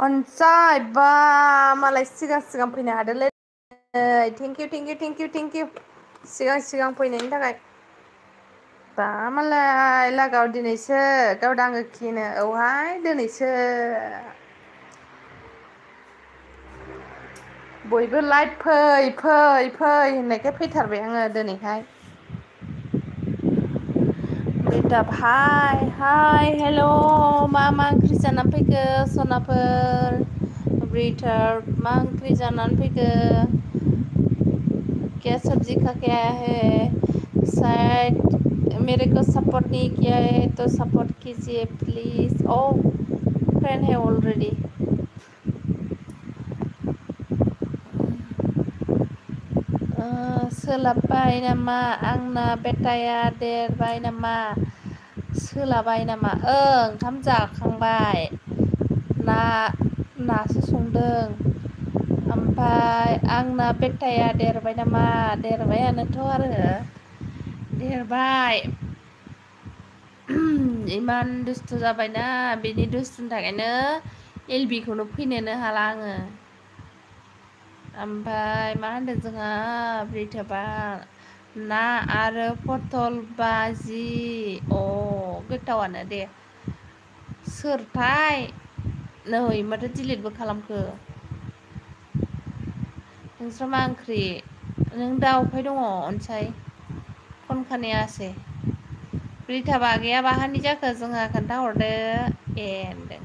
अनसाय बा मालाय सिगां फैनो हादोंलै थेंक इउ सिगां फैनायनि थाखाय बा मालाय लागाव दिनैसो गावदां आङो खिनो औहाय दिनैसो बयबो लाइभ फै होननायखाय फैथारबाय आङो दिनैहाय बिदाब हाय हेल' मा ओंख्रि जानानै फैखो सनाफोर ब्रिटार मा ओंख्रि जानानै फैखो क्या सब्जी खा के आया है शायद मेरे को सपोर्ट नहीं किया है तो सपोर्ट कीजिए प्लीज ओ फ्रेंड है ऑलरेडी सोलाबबाय नामा आंना बेटाया देरबाय नामा सोलाबाय नामा ओंखाम जाखांबाय नासो संदों ओमफ्राय आंना बेटाया देरबाय नामा देरबायानोथ' आरो देरबाय इमान दुस्थु जाबायना बेनि दुस्थुनि थाखायनो एलबिखौनो फैनोनो हाला आङो ओमफ्राय मा होनदों जोंहा ब्रिथाबा ना आरो पटल बाजि गोथावानो दे सोरथाय नै माथो डिलिटबो खालामखो नोंस्रा मा ओंख्रि नों दा अफाय दङ अनसाय फन खानायासै ब्रिथा गैया बाहानि जाखो जोंहा खोन्थाहरदो ए होनदों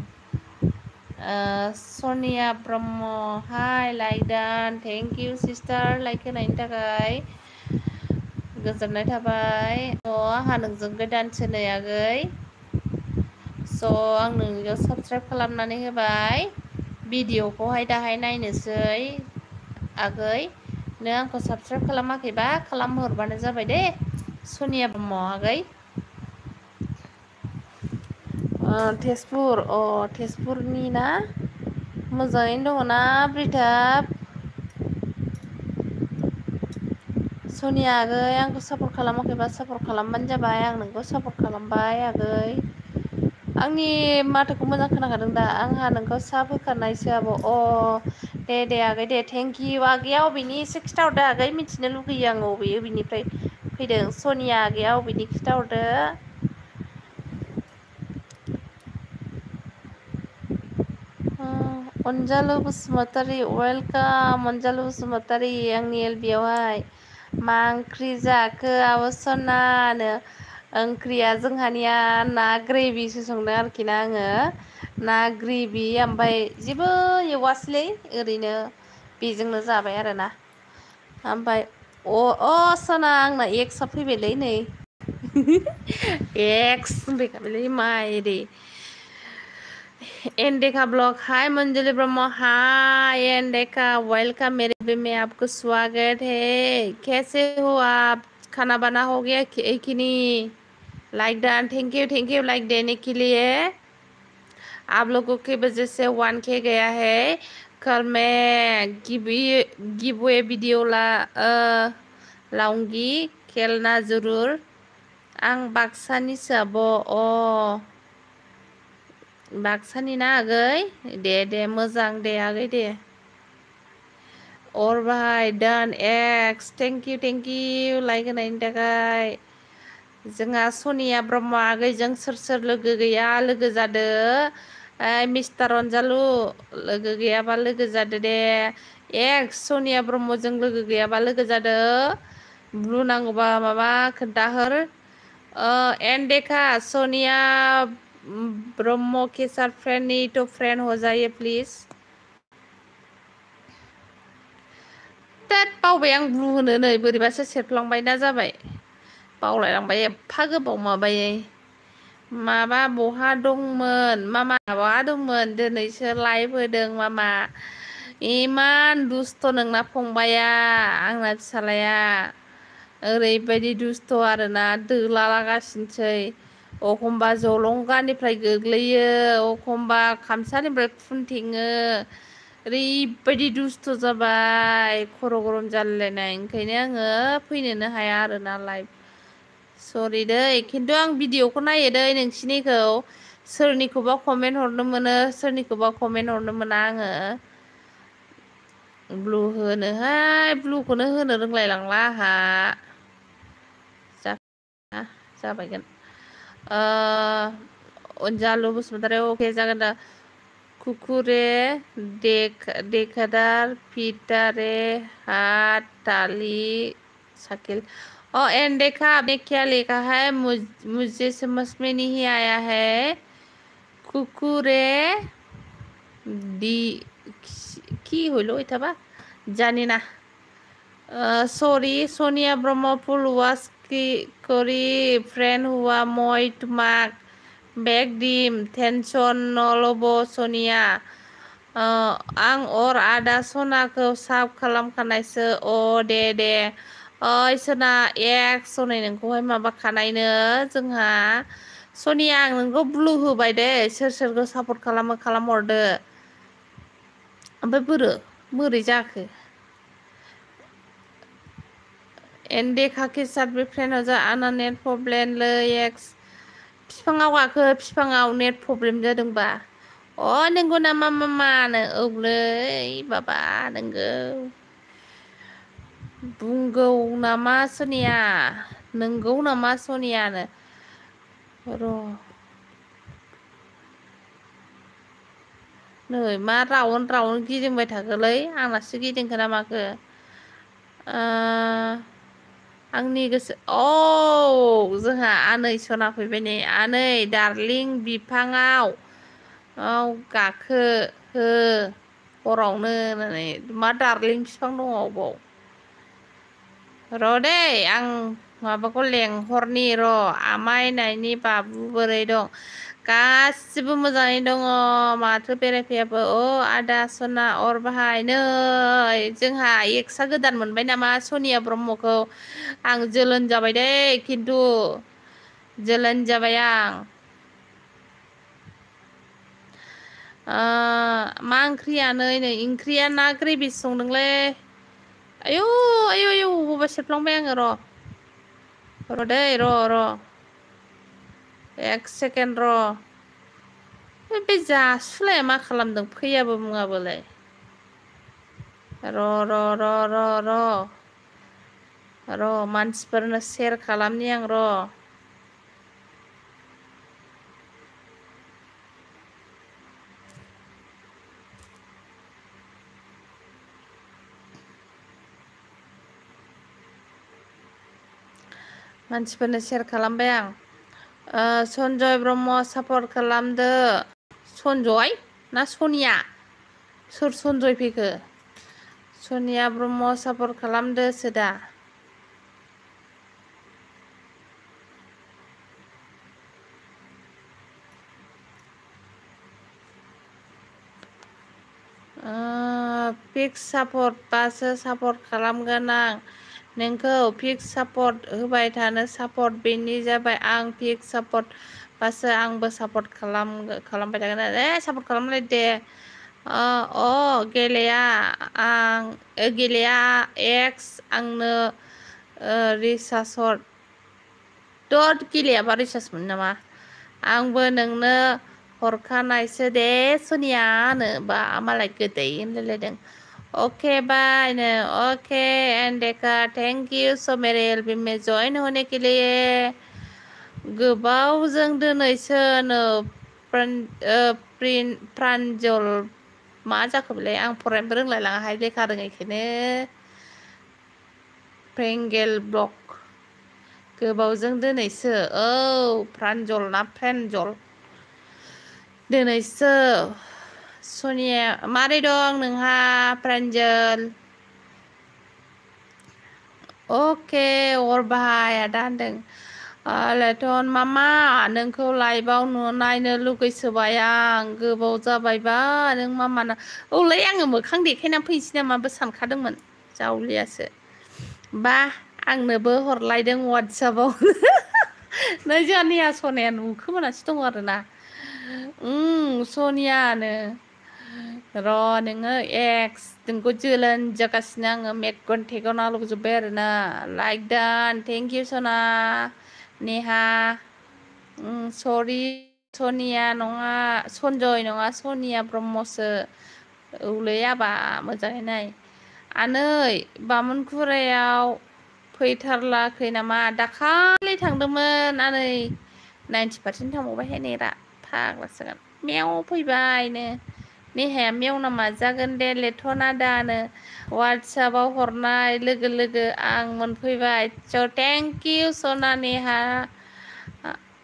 सनिया ब्रह्म हाय लाइक डान थेंक इउ सिस्टार लाइक होनायनि थाखाय गोजोननाय थाबाय आंहा नोंजों गोदानसो नै आगै स' आं नोंनियाव साबसक्राइब खालामनानै होबाय भिडिअ'खौहाय दाहाय नायनोसै आगै नों आंखौ साबसक्राइब खालामाखैबा खालामहरबानो जाबाय दे सनिया ब्रह्म आगै तेजपुरनि ना मोजाङैनो दङ ना ब्रिटाब सनिया आगै आंखौ सापर्ट खालामाखैबा सापर्ट खालामबानो जाबाय आं नोंखौ सापर्ट खालामबाय आगै आंनि माथोखौ मोजां खोनाखादों दा आंहा नोंखौ साब होखानायसो आब' दे आगै दे थेंक इउ आगैया अबेनि एसे खिथाहरदो आगै मिथिनो लुगैयो आङो अबेनिफ्राय फैदों सनिया आगैया अबेनि खिथाहरदो अनजालु बसुमतारी वेलकाम अनजालु बसुमतारी आंनि एलबियावहाय मा ओंख्रि जाखो आब' सनानो ओंख्रिया जोंहानिया ना ग्रेभिसो संदों आरोखि ना आङो ना ग्रेभि ओमफ्राय जेबो एवासैलै ओरैनो बेजोंनो जाबाय आरोना ओमफ्राय सना आंना एक्सआ फैबायलै नै एक्स होनफैखाबायलै माइरि एंडेका ब्लॉग हाय मंजलि ब्रह्म हाय एंडेका वेलकम मेरे भी में आपको स्वागत है कैसे हो आप खाना बना हो गया कि नहीं like Don thank you like देने के लिए आप लोगों की वजह से 1K गया है कल मैं गिव अवे वीडियो लाऊंगी खेलना जरूर आं बाक्सानिसो आब' बाक्सानि ना आगै दे मोजां दे आगै दे अरबाय डान एक्स थेंक इउ लाइक होनायनि थाखाय जोंहा सनिया ब्रह्म आगैजों सोर लोगो गैया लोगो जादो मिस्टार अनजालु लोगो गैयाबा लोगो जादो दे एक्स सनिया ब्रह्मजों लोगो गैयाबा लोगो जादो ब्लु नांगौबा माबा खोन्थाहर एंडेका सोनिया ब्रह्म के साथ फ्रेंड नहीं तो फ्रेंड हो जाइए प्लीज बावबाय आं ब्लु होनो नै बोरैबासो सेरफ्लांबाय ना जाबाय बावलायलांबाय एफा गोबाव माबायै माबा बहा दंमोन माबा दंमोन दिनैसो लाइभ होदों मामा इमान दुस्थ' नोंना फंबाया आंना फिसालाया ओरैबायदि दुस्थ' आरोना दोलालागासिनोसै एखमबा जलंगानिफ्राय गोग्लैयो एखमबा खामसालिनिफ्राय खुन्थेङो ओरैबायदि दुस्थ' जाबाय खर' गरम जालायलायनाय ओंखायनो आङो फैनोनो हाया आरोना लाइभ सरि दै खिन्थु आं भिडिअखौ नायो दै नोंसिनिखौ सोरनिखौबा कमेन्ट हरनो मोनो सोरनिखौबा कमेन्ट हरनो मोना आङो ब्लु होनोहाय ब्लुखौनो होनो रोंलायलांला आहा जाबायगोन अनजालु बसुमतारी अके जागोन दा कुकुरे देखादार पिटारे हाताली शकील एंड देखा आपने क्या लिखा है मुझे समझ में नहीं आया है कुकुरे दी की हलो इथाबा जानी ना सॉरी सोनिया ब्रह्मपुर वास करी फ्रेंड हुआ मोइट मार्क बैक डीम टेंशन नलबो सोनिया आं और आदा सनाखौ साब खालामखानायसो दे ओइ सना एक्स सनाय नोंखौहाय माबाखानायनो जोंहा सनिया आं नोंखौ ब्लु होबाय दे सोरखौ सापर्ट खालामो खालामहरदो ओमफ्राय बोरै जाखो देखा के साथ भी फ्रेंड हो जा आना नेट प्रब्लेम लै एक्स बिफाङाव गाखो बिफाङाव नेट प्रब्लेम जादोंबा नंगौ नामा मामानो औलै बाबा नोंगौ बुंगौ नामा सनिया नंगौ नामा सनियानो नै मा राउन्ड गिदिंबाय थाखोलै आंनासो गिदिंखो ना माखो आंनि गोसो जोंहा आनै सना फैबाय नै आनै दार्लिं बिफाङाव गाखो हो हरावनो होननानै मा दार्लिं बिफां दङ अबाव दे आं माबाखौ लेंहरनि आमाइ नायनि बाबु बोरै दं गासिबो मोजाङै दङ माथो बेरायफैयाबो आदा सना अर बाहाय नै जोंहा एक्सआ गोदान मोनबाय नामा सनिया ब्रह्मखौ आं जोलोन जाबाय दे खिन्थु जोलोन जाबाय आं मा ओंख्रियानो नै ओंख्रिया ना ग्रेभि संदोंलै आयौ आयौ आयौ बबावबा सेबफ्लांबाय आङो दै एक सेकेन्ड बे जासुलाया मा खालामदों फैयाबो मुङाबोलाय मानसिफोरनो शेयार खालामनि आं मानसिफोरनो शेयार खालामबाय आं सनजय ब्रह्म सापर्ट खालामदो सनजय ना सनिया सोर सनजय फैखो सनिया ब्रह्म सापर्ट खालामदो सोदा फिक्स सापर्ट बासो सापर्ट खालामगोन आं नोंखौ फिक्स सापर्ट होबाय थानो सापर्ट बेनि जाबाय आं फिक्स सापर्ट बासो आंबो सापर्ट खालामबाय थागोन सापर्ट खालामलाय दे गेलेया एक्स आंनो रिसार्ज गेलेयाबा रिसार्ज मोनो नामा आंबो नोंनो हरखानायसो दे सनियानो बा मालाय गोदै होनलायलायदों ओके बाय ओके एंड देखा थैंक यू सो मेरे एलबी में ज्वाइन होने के लिए गोबावजों दिनैसो प्रान्जल मा जाखोबालाय आं फरायनोबो रोंलायलाङाहाय लेखा रोङैखायनो फ्रेंगेल ब्लक गोबावजों दिनैसो प्रान्जल ना फ्रेन्जल दिनैसो सनिया मारै दं नोंहा प्रान्जल अके अर बाहाय आदा होनदों लेटन मामा नोंखौ लाइभआव नायनो लुगैसोबाय आं गोबाव जाबायबा नों मामाना औलै आङो मोखां देखायनानै फैनोसै नामाबो सानखादोंमोन जावलियासो बा आंनोबो हरलायदों वाट्सएपआव नै जोंहानिया सनाया नुखोमानासो दङ आरोना सनियानो नोङो एक्स नोंखौ जोलोन जागासिनो आङो मेगन थेगन आलौजोब्बाय आरोना लाइक डान थेंक इउ सना नेहा सरि सनिया नङा सनजय नङा सनिया ब्रह्मसो औलै आबा मोजाङै नाय आनै बामोनखुरायाव फैथारलाखै नामा दाखालि थांदोंमोन आनै 90% थांबावबायहाय नेटा फाग्लासोगोन मेव फैबायनो नेहाया मेव नामा जागोन दे लेथ'ना दानो वाट्सएपआव हरनाय लोगो लोगो आं मोनफैबाय स' थेंक इउ सना नेहा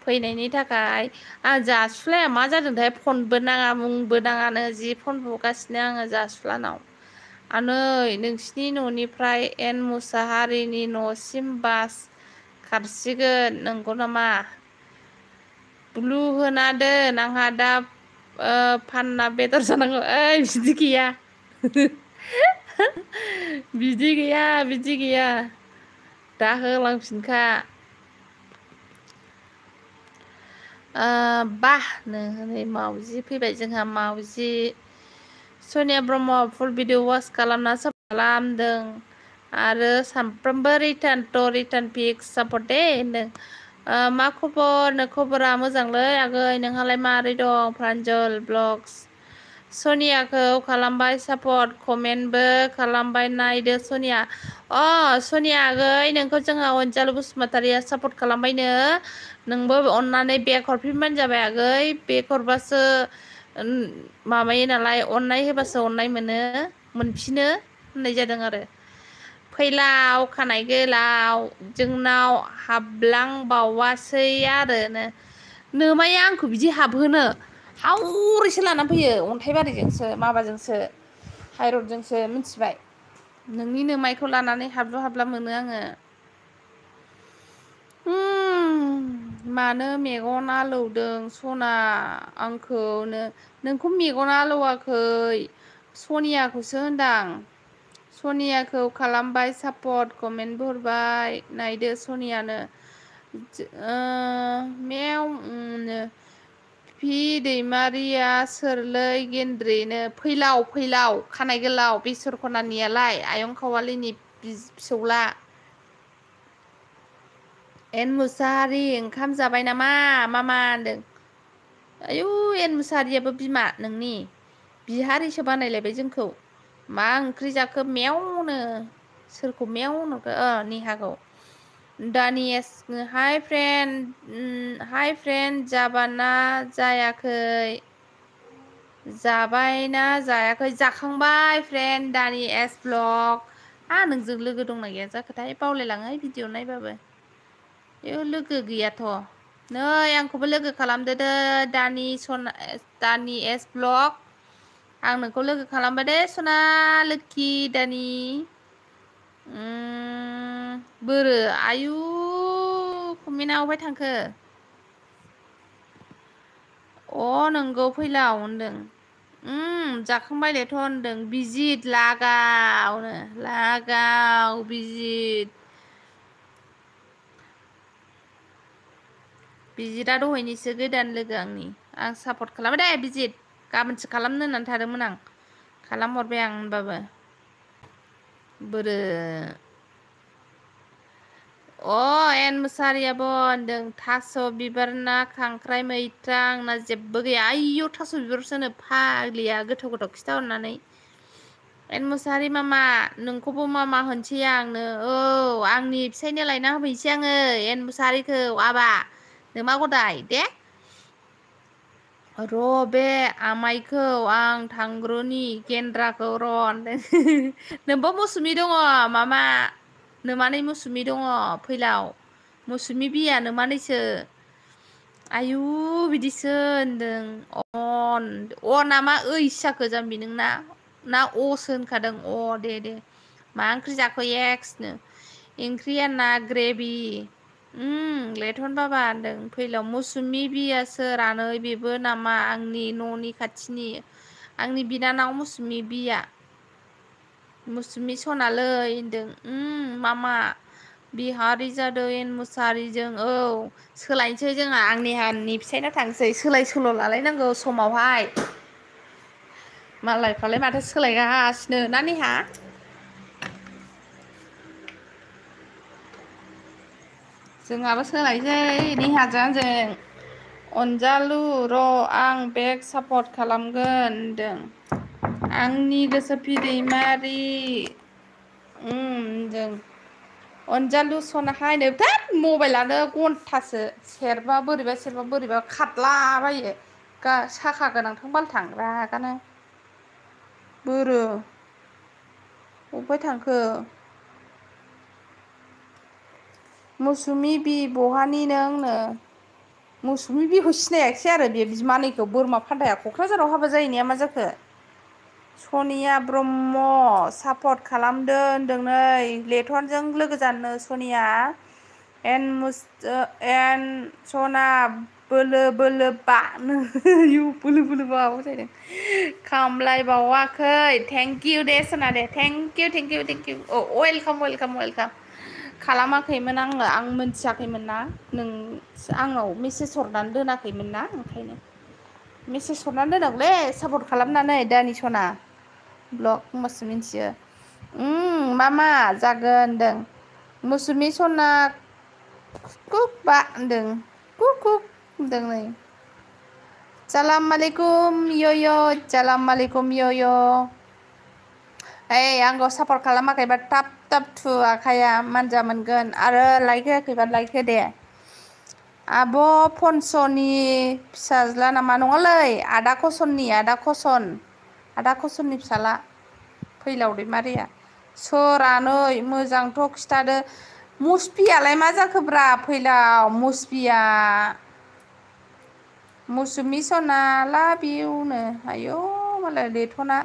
फैनायनि थाखाय आं जासुलाया मा जादोंथाय फनबो नाङा मुंबो नाङानो जि फन बुगासिनो आङो जासुलानाव आनै नोंसिनि न'निफ्राय एन मुसाहारिनि न'सिम बास खारसिगोन नंगौ नामा ब्लु होना दोन आंहा दा फानना बेदर जानांगौ ओइ बिदि गैया बिदि गैया बिदि गैया दा होलांफिनखा बाह नै मावजि फैबाय जोंहा मावजि सनिया ब्रह्म फुल भिडिअ वाच खालामना सापर्ट खालामदों आरो सानफ्रोमबो रिटार्न पिक्स सापर्ट दे होनदों मा खबर खबरा मोजांलै आगै नोंहालाय मारै दं प्रान्जल ब्लग्स सनियाखौ खालामबाय सापर्ट कमेन्टबो खालामबाय नायदो सनिया सनिया आगै नोंखौ जोंहा अनजालु बसुमतारिया सापर्ट खालामबायनो नोंबो अननानै बेग हरफिनबानो जाबाय आगै बेग हरबासो माबायो नालाय अननाय होबासो अननाय मोनफिनो होननाय जादों आरो फैलाव खानाय गोलाव जोंनाव हाबलांबावासै आरो नोमाया आंखौ बिदि हाबहोनो हावरैसो लानानै फैयो अन्थाइबारिजोंसो माबाजोंसो हाइरडजोंसो मिथिबाय नोंनि नोमायखौ लानानै हाबलु हाबला मोनो आङो मानो मेगन आलौदों सना आंखौनो नोंखौ मेगन आलौवाखै सनियाखौसो होनदां सनियाखौ खालामबाय सापर्ट कमेन्टबो हरबाय नायदो सनियानो मेव फि दैमारिया सोरलै गेन्द्रिनो फैलाव खानाय गोलाव बेसर खनानियालाय आयं खावालिनि फिसौला एन मुसाहारि ओंखाम जाबाय नामा मामा होनदों आयु एन मुसाहारियाबो बिमा नोंनि बिहारिसो बानायलायबाय जोंखौ मा ओंख्रि जाखो मेवनो सोरखौ मेवनो नेहाखौ दानियस हाय फ्रेन्ड जाबाना जायाखै जाबायना जायाखै जाखांबाय फ्रेन्ड दानि एस ब्लग नोंजों लोगो दंना गैया जाखोथाय बावलायलाङो भिडिअ नायबाबो लोगो गैयाथ' नै आंखौबो लोगो खालामदो दानि एस ब्लग आं नोंखौ लोगो खालामबाय दे सना लोखि दानि बोरो आयु कमेन्टआ अबहाय थांखो नोंगौ फैलाव होनदों जाखांबायलेथ' होनदों बिजित लागाव बिजितआ दहायनिसो गोदान लोगो आं सापर्ट खालामो दे बिजित गाबोनसो खालामनो होननानै थादोंमोन आं खालामहरबाय आं होनबाबो बोरो एन मुसाहारियाबो होनदों थास' बिबार ना खांख्राइ मैथा आंना जेबो गैया आयौ थास' बिबारसोनो फाग्लिया गोथाव खिथाहरनानै एन मुसाहारि मामा नोंखौबो मामा होनसै आंनो आंनि फिसायनो लायना होफैनोसै आङो एन मुसाहारिखौ आबा नोमा गदाय दे बे आमाइखौ आं थांग्रुनि गेन्द्राखौ नोंबो मौसुमि दङ मामा नोमानै मौसुमि दङ फैलाव मौसुमि बिया नोमानैसो आयु बिदिसो होनदों नामा ओइसो जाखो जाम्बि नोंना ना असो होनखादों दे मा ओंख्रि जाखो एक्सनो ओंख्रिया ना ग्रेभि लेथन बाबा होनदों फैलाव मौसुमि बिया सोरानो बेबो नामा आंनि न'नि खाथिनि आंनि बिनानाव मौसुमि बिया मौसुमि सनालै होनदों मामा बिहारि जादों एन मुसाहारिजों सोलायनोसै जोंहा आंनि फिसायनाव थांसै सोलाय सोल' लालायनांगौ समावहाय मालायफ्रालाय माथो सोलायगासिनो ना नेहा जोंहाबो सोलायसै नेहाजों आंजों अनजालु र' आं बेक सापर्ट खालामगोन होनदों आंनि गोसो दैमारि होनदों अनजालु सनाहाय नो थोद मबाइलानो घन्टासो सेरबा बोरैबा खारलाबायो साखा गोनांथां बालथां रागानो बोरो अबेहाय थांखो मौसुमि बि बहानि नोंनो मौसुमि बिखौ सिनायाखिसै आरो बे बिमानैखौ बोरमा फान्थाया क'क्राझाराव हाबा जाहैनाया मा जाखो सनिया ब्रह्म सापर्ट खालामदों होनदों नै लेथनजों लोगो जानो सनिया एन सना बोलो बोलो बा बोलो बोलो बा जाहैदों खामलाय बावाखै थेंक इउ दे सना दे थेंक इउ वेलकाम खालामाखैमोन आं मोनथियाखैमोन ना नों आंनाव मेसेज हरनानै दोनाखैमोन ना ओंखायनो मेसेज हरनानै दोनांगौलै सापर्ट खालामनानै दानि सना ब्लग होमबासो मिन्थियो मा जागोन होनदों मौसुमि सना कुक बा होनदों कुक होनदों नै सालाम आलैकुम यो ओइ आंखौ सापर्ट खालामाखैबा थाब थु आखाया मानजा मोनगोन आरो लाइक होआखैबा लाइक हो दे आब' फनसनि फिसाज्ला नामा नङालै आदा कसननि फिसाला फैलाव दैमारिया सोर आनै मोजांथ' खिथादो मुसफियालाय मा जाखोब्रा फैलाव मुसफिया मौसुमि सना लाभ इउनो आयौ मालाय लेथना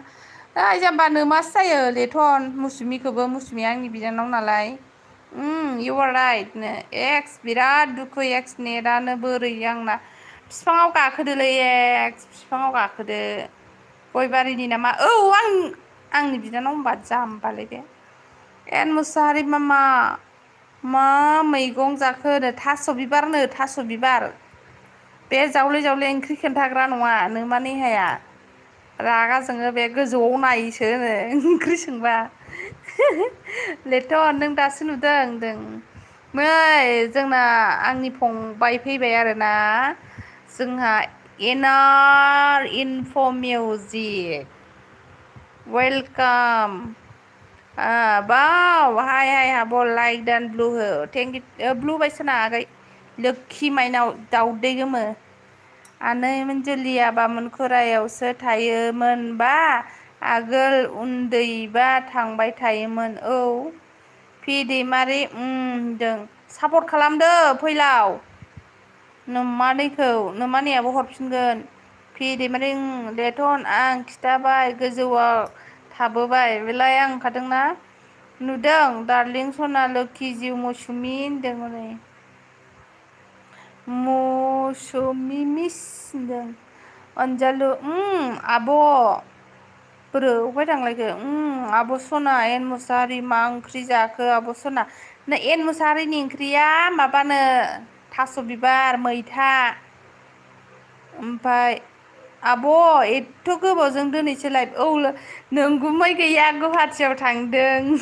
जाम्बा नोमासो जायो लेथन मुसुमिया आंनि बिनानाव नालाय इउ आर राइट नो एक्स बिराद दुखु एक्स नेटानो बोरै आंना बिफाङाव गाखोदोलै बिफाङाव गाखोदो गयबारिनि नामा औ आंनि बिनानाव होनबा जाम्बालाय बे एन मुसाहारि मा मैगं जाखो नो थास' बिबार बे जावले ओंख्रि खोन्थाग्रा नङा नोमा नेहाया रागा जोङो बे गोजौआव नायसो ओंख्रि सोंबा लेथन नों दासो नुदों होनदों नै जोंना आंनि फंबाय फैबाय आरोना जोंहा इनार इनफ' मिउजिक वेलकाम बाव हाय आब' लाइक दान ब्लु हो थेंक इउ ब्लु बायसोना आगै लोखि माइनाव दाउदै गोमो आनै मोनजुलिया बामोन खुरायावसो थायोमोनबा आगोल उन्दैबा थांबाय थायोमोन औ पि दैमारि होनदों सापर्ट खालामदो फैलाव नोमानैयाबो हरफिनगोन पि दैमारि लेथन आं खिथाबाय गोजौआव थाबोबाय बेलाय आं ओंखारदोंना नुदों दार्लिं सना लोखि जिउ मौसुमि होनदों हनै मौसुमि मिस होनदों अनजालु आब' बोरो अबेहाय थांलायखो आब' सना एन मुसाहारि मा ओंख्रि जाखो आब' सना एन मुसाहारिनि ओंख्रिया माबानो थास' बिबार मैथा ओमफ्राय आब' एथ' गोबावजों दिनैसो लायब औ नोंगुमै गैया गुवाहाटियाव थांदों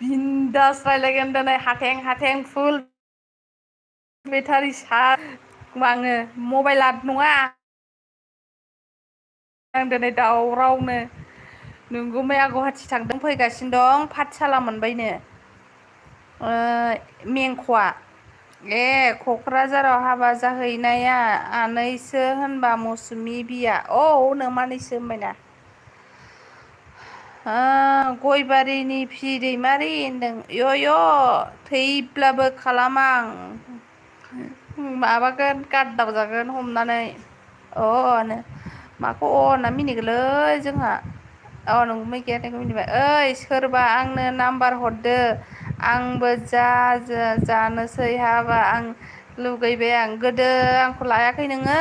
बिन्दास रायलायगोन दिनै हाथें फुल बेटारि आङो मबाइला नङा आं दिनै दावरावनो नोंगुमैया गुवाहाटि थांदों फैगासिनो दं पाठसाला मोनबायनो मेंख'आ क'क्राझाराव हाबा जाहैनाया आनैसो होनबा मौसुमि बिया औ नोमानैसो होनबायना गयबारिनि पि दैमारि होनदों थैब्लाबो खालामा आं माबागोन गाद्दाव जागोन हमनानै नो माखौ होनना मिनिगोलै जोंहा नोंगुमै गैया नोंखौ मिनिबाय ओइ सोरबा आंनो नाम्बार हरदो आंबो जानोसै हाबा आं लुगैबाय आं गोदो आंखौ लायाखै नोङो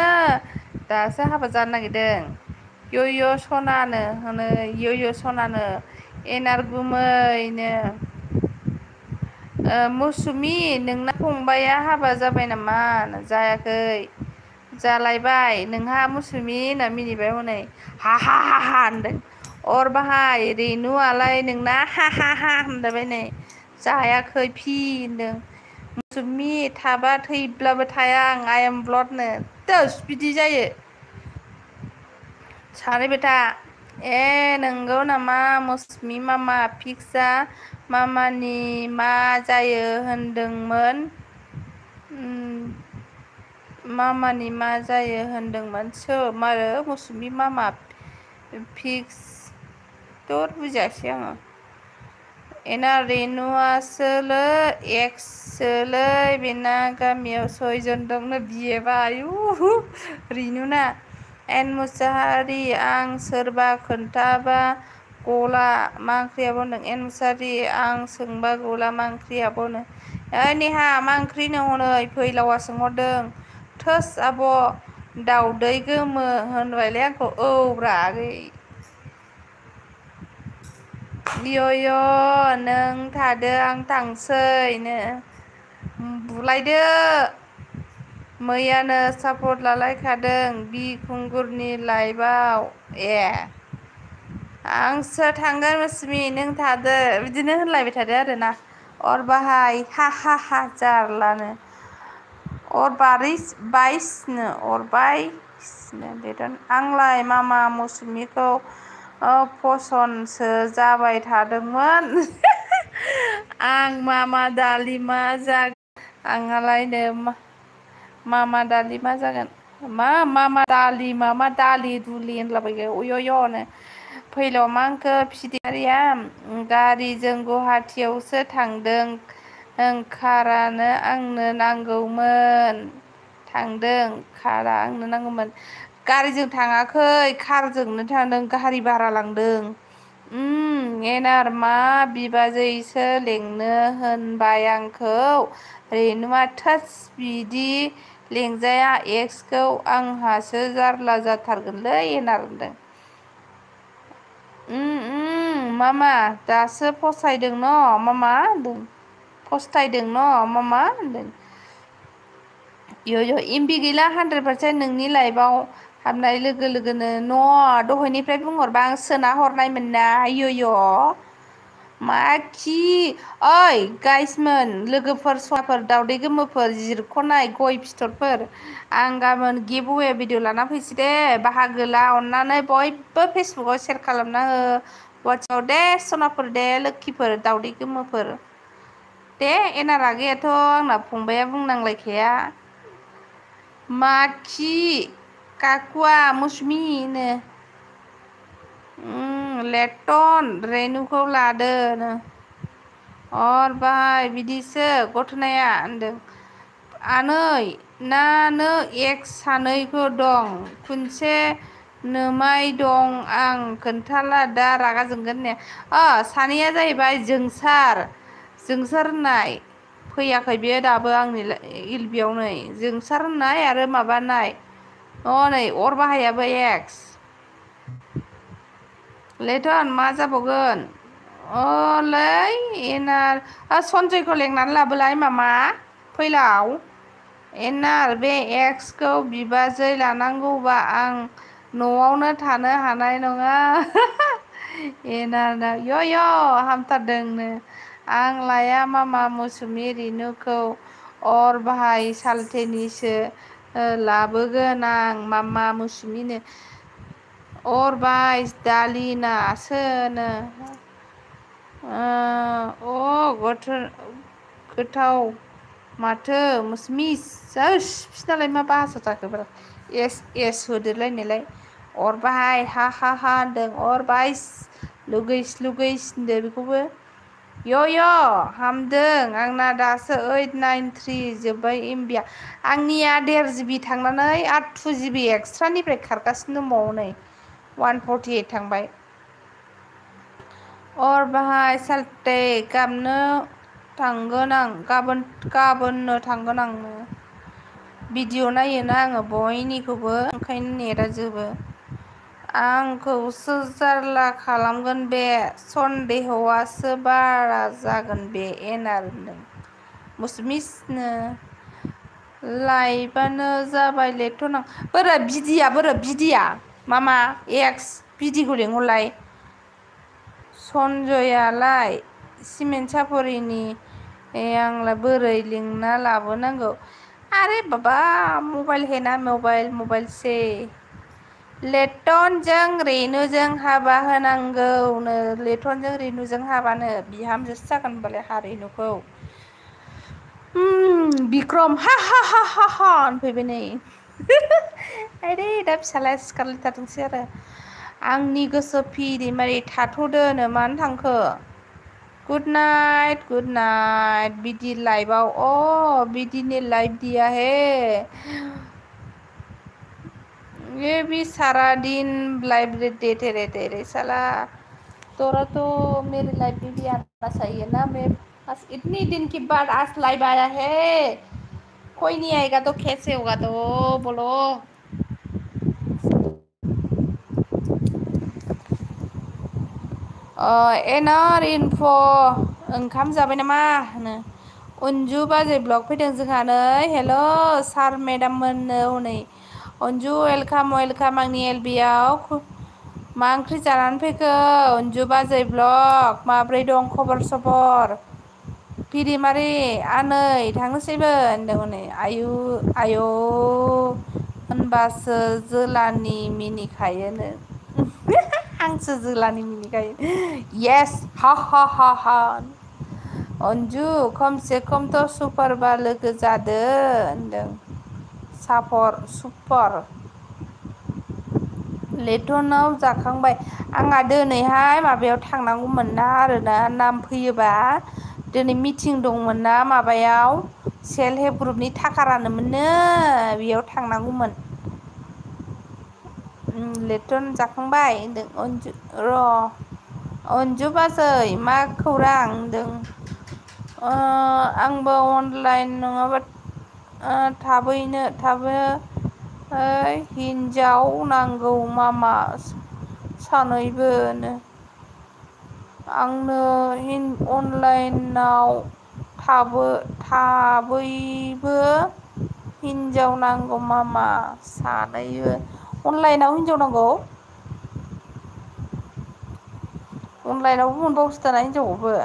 दासो हाबा जानो नागिरदों सनानो एनारगुमैनो मौसुमि नोंना फंबाया हाबा जाबाय नामा जायाखै जालायबाय नोंहा मौसुमि होनना मिनिबाय हनै हा होनदों अर बाहाय रेनुआलाय नोंना हा होनलायबाय नै जायाखै फि होनदों सुमि थाबा थैब्लाबो थाया आं आइ एम ब्लडनो दस बिदि जायो सानैबो था नंगौ नामा मौसुमि मामा फिक्सआ मामानि मा जायो होनदोंमोन मामानि मा जायो होनदोंमोन मारो मौसुमि मामा फिक्स थ' बुजियासै आङो रेनुवासोलै एक्ससोलै बेना गामियाव 6 जन दंनो बिएबा आयु रिनुना एन मुसाहारि आं सोरबा खोन्थाबा गला मा ओंख्रि आब'नो एन मुसाहारि आं सोंबा गला मा ओंख्रि आब'नो नेहा मा ओंख्रिनो हनै फैलावा सोंहरदों थोस आब' दाउदै गोमो होनबायलै आंखौ औब्रा आगै यय नों थादो आं थांसैनो बुलायदो मैयानो सापर्ट लालायखादों बिखुंगुरनि लाइभआव आंसो थांगोन मौसुमि नों थादो बिदिनो होनलायबाय थादो आरोना अर बाहाय हा हा हा जारलानो अर बाइसनो बेदन आंलाय मामा मौसुमिखौ फसनसो जाबाय थादोंमोन आं मामा दालिमा जागोन आंहालायनो मामा दालि मा जागोन मामा दालि मामा दालि दुलि होनलाबायगो अययनो फैलाव मा होनखो फिदिगारिया गारिजों गुवाहाटियावसो थांदों खारानो आंनो नांगौमोन थांदों खारा आंनो नांगौमोन गारिजों थाङाखै कारजोंनो थांदों गारि भारा लांदों एनार मा बिबाजैसो लेंनो होनबाय आंखौ रेनुवा थोस बिदि लेंजाया एक्सखौ आंहासो जारला जाथारगोनलै एनार होनदों मामा दासो फसायदों न' मामा होनदों फस्थायदों न' मामा होनदों एमबि गैला 100% नोंनि लाइफआव हाबनाय लोगो लोगोनो दहायनिफ्राय बुंहरबा आं सोना हरनायमोन ना मा खि ओइ गाइसमोन लोगोफोर सवाफोर दावदै गोमोफोर जिरख'नाय गय फिथरफोर आं गाबोन गिभ अवे भिडिअ लाना फैसै दे बाहागो ला अननानै बयबो फेसबुकाव सेयार खालामना हो वाट्सआव दे सनाफोर दे लोक्षिफोर दावदै गोमोफोर दे एनार आगैयाथ' आंना फंबाया बुंनांलायखाया माखि काकुवा मौसुमिनो लेटन रेनुखौ लादोनो अर बाहाय बिदिसो घटनाया होनदों आनै नानो एक्स सानैबो दं खनसे नोमाय दं आं खोन्थाला दा रागा जोंगोन ने सानैया जाहैबाय जोंसार होननाय फैयाखै बेयो दाबो आंनि इलबियाव नै जोंसार होननाय आरो माबानाय नै अर बाहायाबो एक्स लेटन मा जाबावगोन लै एनार सनजयखौ लेंनानै लाबोलाय मामा फैलाव एनार बे एक्सखौ बिबाजै लानांगौबा आं न'आवनो थानो हानाय नङा एनार हामथारदोंनो आं लाया मामा मौसुमि रिनुखौ अर बाहाय सालथेनिसो लाबोगोन आं मामा मौसुमिनो अर बाहाय दालिनासोनो गोथाव माथो मौसुमि बिसिनालाय मा भाषा जाखोब्रा एस होदेरलायनायलाय अर बाहाय हा हा हा होनदों अर बाइस लुगैस होनदो बेखौबो हामदों आंना दासो 893 जोब्बाय एमबिया आंनिया 1.5 GB थांनानै 2 GB एक्सट्रानिफ्राय खारगासिनो दंबावो नै 148 थांबाय अर बाहाय सालथे गाबनो थांगोन आं गाबोननो थांगोन आं भिडिअ नायोना आङो बयनिखौबो ओंखायनो नेटआ जोबो आंखौसो जारला खालामगोन बे सन्देहआसो बारा जागोन बे एनार होनदों मौसुमिनो लाइभआनो जाबाय लेटन आं बिदिया मामा एक्स बिदिखौ लिंहरलाय सन्जयालाय सिमेन्ट सापरिनि आंलाय बोरै लिंना लाबोनांगौ अरे बाबा मबाइल है ना मबाइल से लेटनजों रेनुजों हाबा होनांगौनो लेटनजों रेनुजों हाबानो बिहामजोसो जागोन होनबालाय हा रेनुखौ बिक्रम हा हा हा हा हा होनफैबाय नै आरे दा फिसालाया सिखारलायथारदोंसै आरो आंनि गोसो फिरिमारि थाथ'दोनो मानो थांखो गुड नाइट बिदि लाइभआव बिदिनि लाइभ दिया है ये भी सारा दिन लाइव देते रहते रे साला तोरा तो मेरे लाइफ में भी आना चाहिए ना मैं बस इतनी दिन के बाद आज लाइव आया है कोई नहीं आएगा तो कैसे होगा तो बोलो एनर इनफ ओंखाम जाबाय नामा होनो अन्जु बाजै ब्लग फैदों जोंहा नै हेल' सार मेदाम मोननो हनै अन्जु वेलकाम आंनि एलबिआव मा ओंख्रि जानानै फैखो अन्जु बाजै ब्लग माब्रै दं खबर सबर फिरिमारि आनै थांनोसैबो होनदों हनै आय' होनबासो जोलानि मिनिखायोनो हांसो जोलानि मिनिखायो येस हा हा हा हा अन्जु खमसे खमथ' सुपारबा लोगो जादो होनदों सुपार लेटनाव जाखांबाय आंहा दिनैहाय माबायाव थांनांगौमोन ना आरोना नाम फैयोबा दिनै मिटिं दंमोन ना माबायाव सेल्फ हेल्प ग्रुपनि थाखा रानोमोननो बेयाव थांनांगौमोन लेटन जाखांबाय होनदों अन्जु र' अन्जु बाजै मा खौरां होनदों आंबो अनलाइन नङाबा थाबो हिन्जाव नांगौ मामा सानैबोनो आंनो अनलाइनाव थाबैबो हिन्जाव नांगौ मामा सानैबो अनलाइनाव हिन्जाव नांगौ अनलाइनावबो मोनबावोसो दाना हिनजावखौबो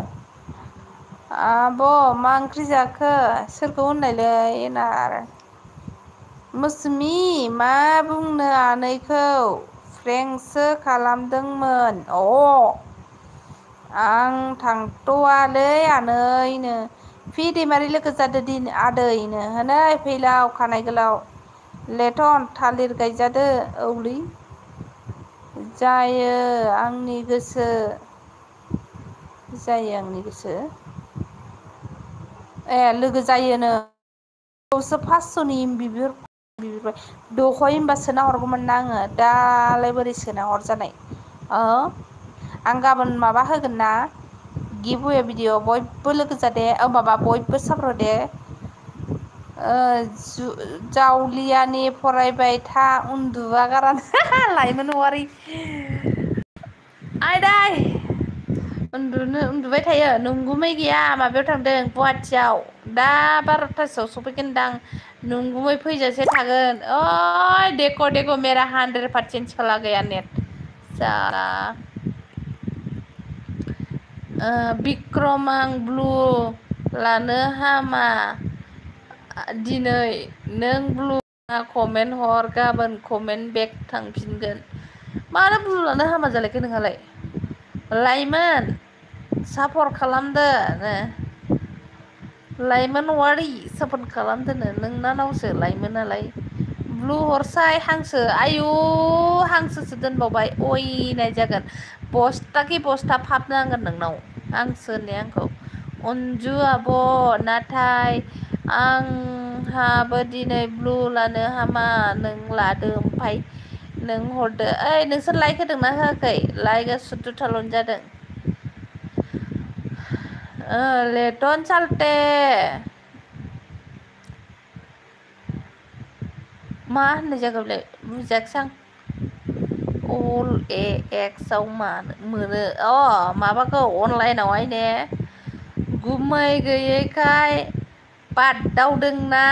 आब' मा ओंख्रि जाखो सोरखौ होननायलै एनार मौसुमि मा बुंनो आनैखौ फ्रेंकसो खालामदोंमोन आं थांथ'वालै आनैनो फि दैमारि लोगो जादो दिन आदैनो होनै फैलाव खानाय गोलाव लेथन थालिर गायजादो औलै जायो आंनि गोसो लोगो जायोनो बेयावसो 500नि बिबाय दहय होनबा सोना हरगौमोन ना आङो दालाय बोरै सोना हरजानाय आं गाबोन माबा होगोन ना गिभवे भिडिअ बयबो लोगो जादे माबा बयबो साप्र'दे जावलियानि फरायबाय था उन्दुआ गारानो लाइमोन औवारि आइदै उन्दुबाय थायो नंगुमै गैया माबायाव थांदों गुवाहाटियाव दा 12थासोआव सफैगोनदां नंगुमै फैजासे थागोन ओइ देखो मेरा 100% चला गया नेट साला बिक्रम आं ब्लु लानो हामा दिनै नों ब्लु कमेन्ट हर गाबोन कमेन्ट बेक थांफिनगोन मानो ब्लु लानो हामा जालायखो नोंहालाय लाइमोन सापर्ट खालामदो लाइमोन औवारि सापर्ट खालामदोनो नोंनानावसो लाइमोनालाय ब्लु हरसाय हांसो आयु हांसोसो दोनबावबाय अयनाय जागोन बस्थाखि बस्था फाब नांगोन नोंनाव हांसो होननाय आंखौ अन्जु आब' नाथाय आंहाबो दिनै ब्लु लानो हामा नों लादो ओमफ्राय नों हरदो ओइ नोंसोर लाइक होदोंना होआखै लाइकआ 17थाल' जादों लेटन सालथे मा होननाय जाखो बेलाय बुजियाखिसै आं अल एक्सआव मोनो माबाखौ अनलाइनावहाय ने गुमै गैयैखाय बादावदोंना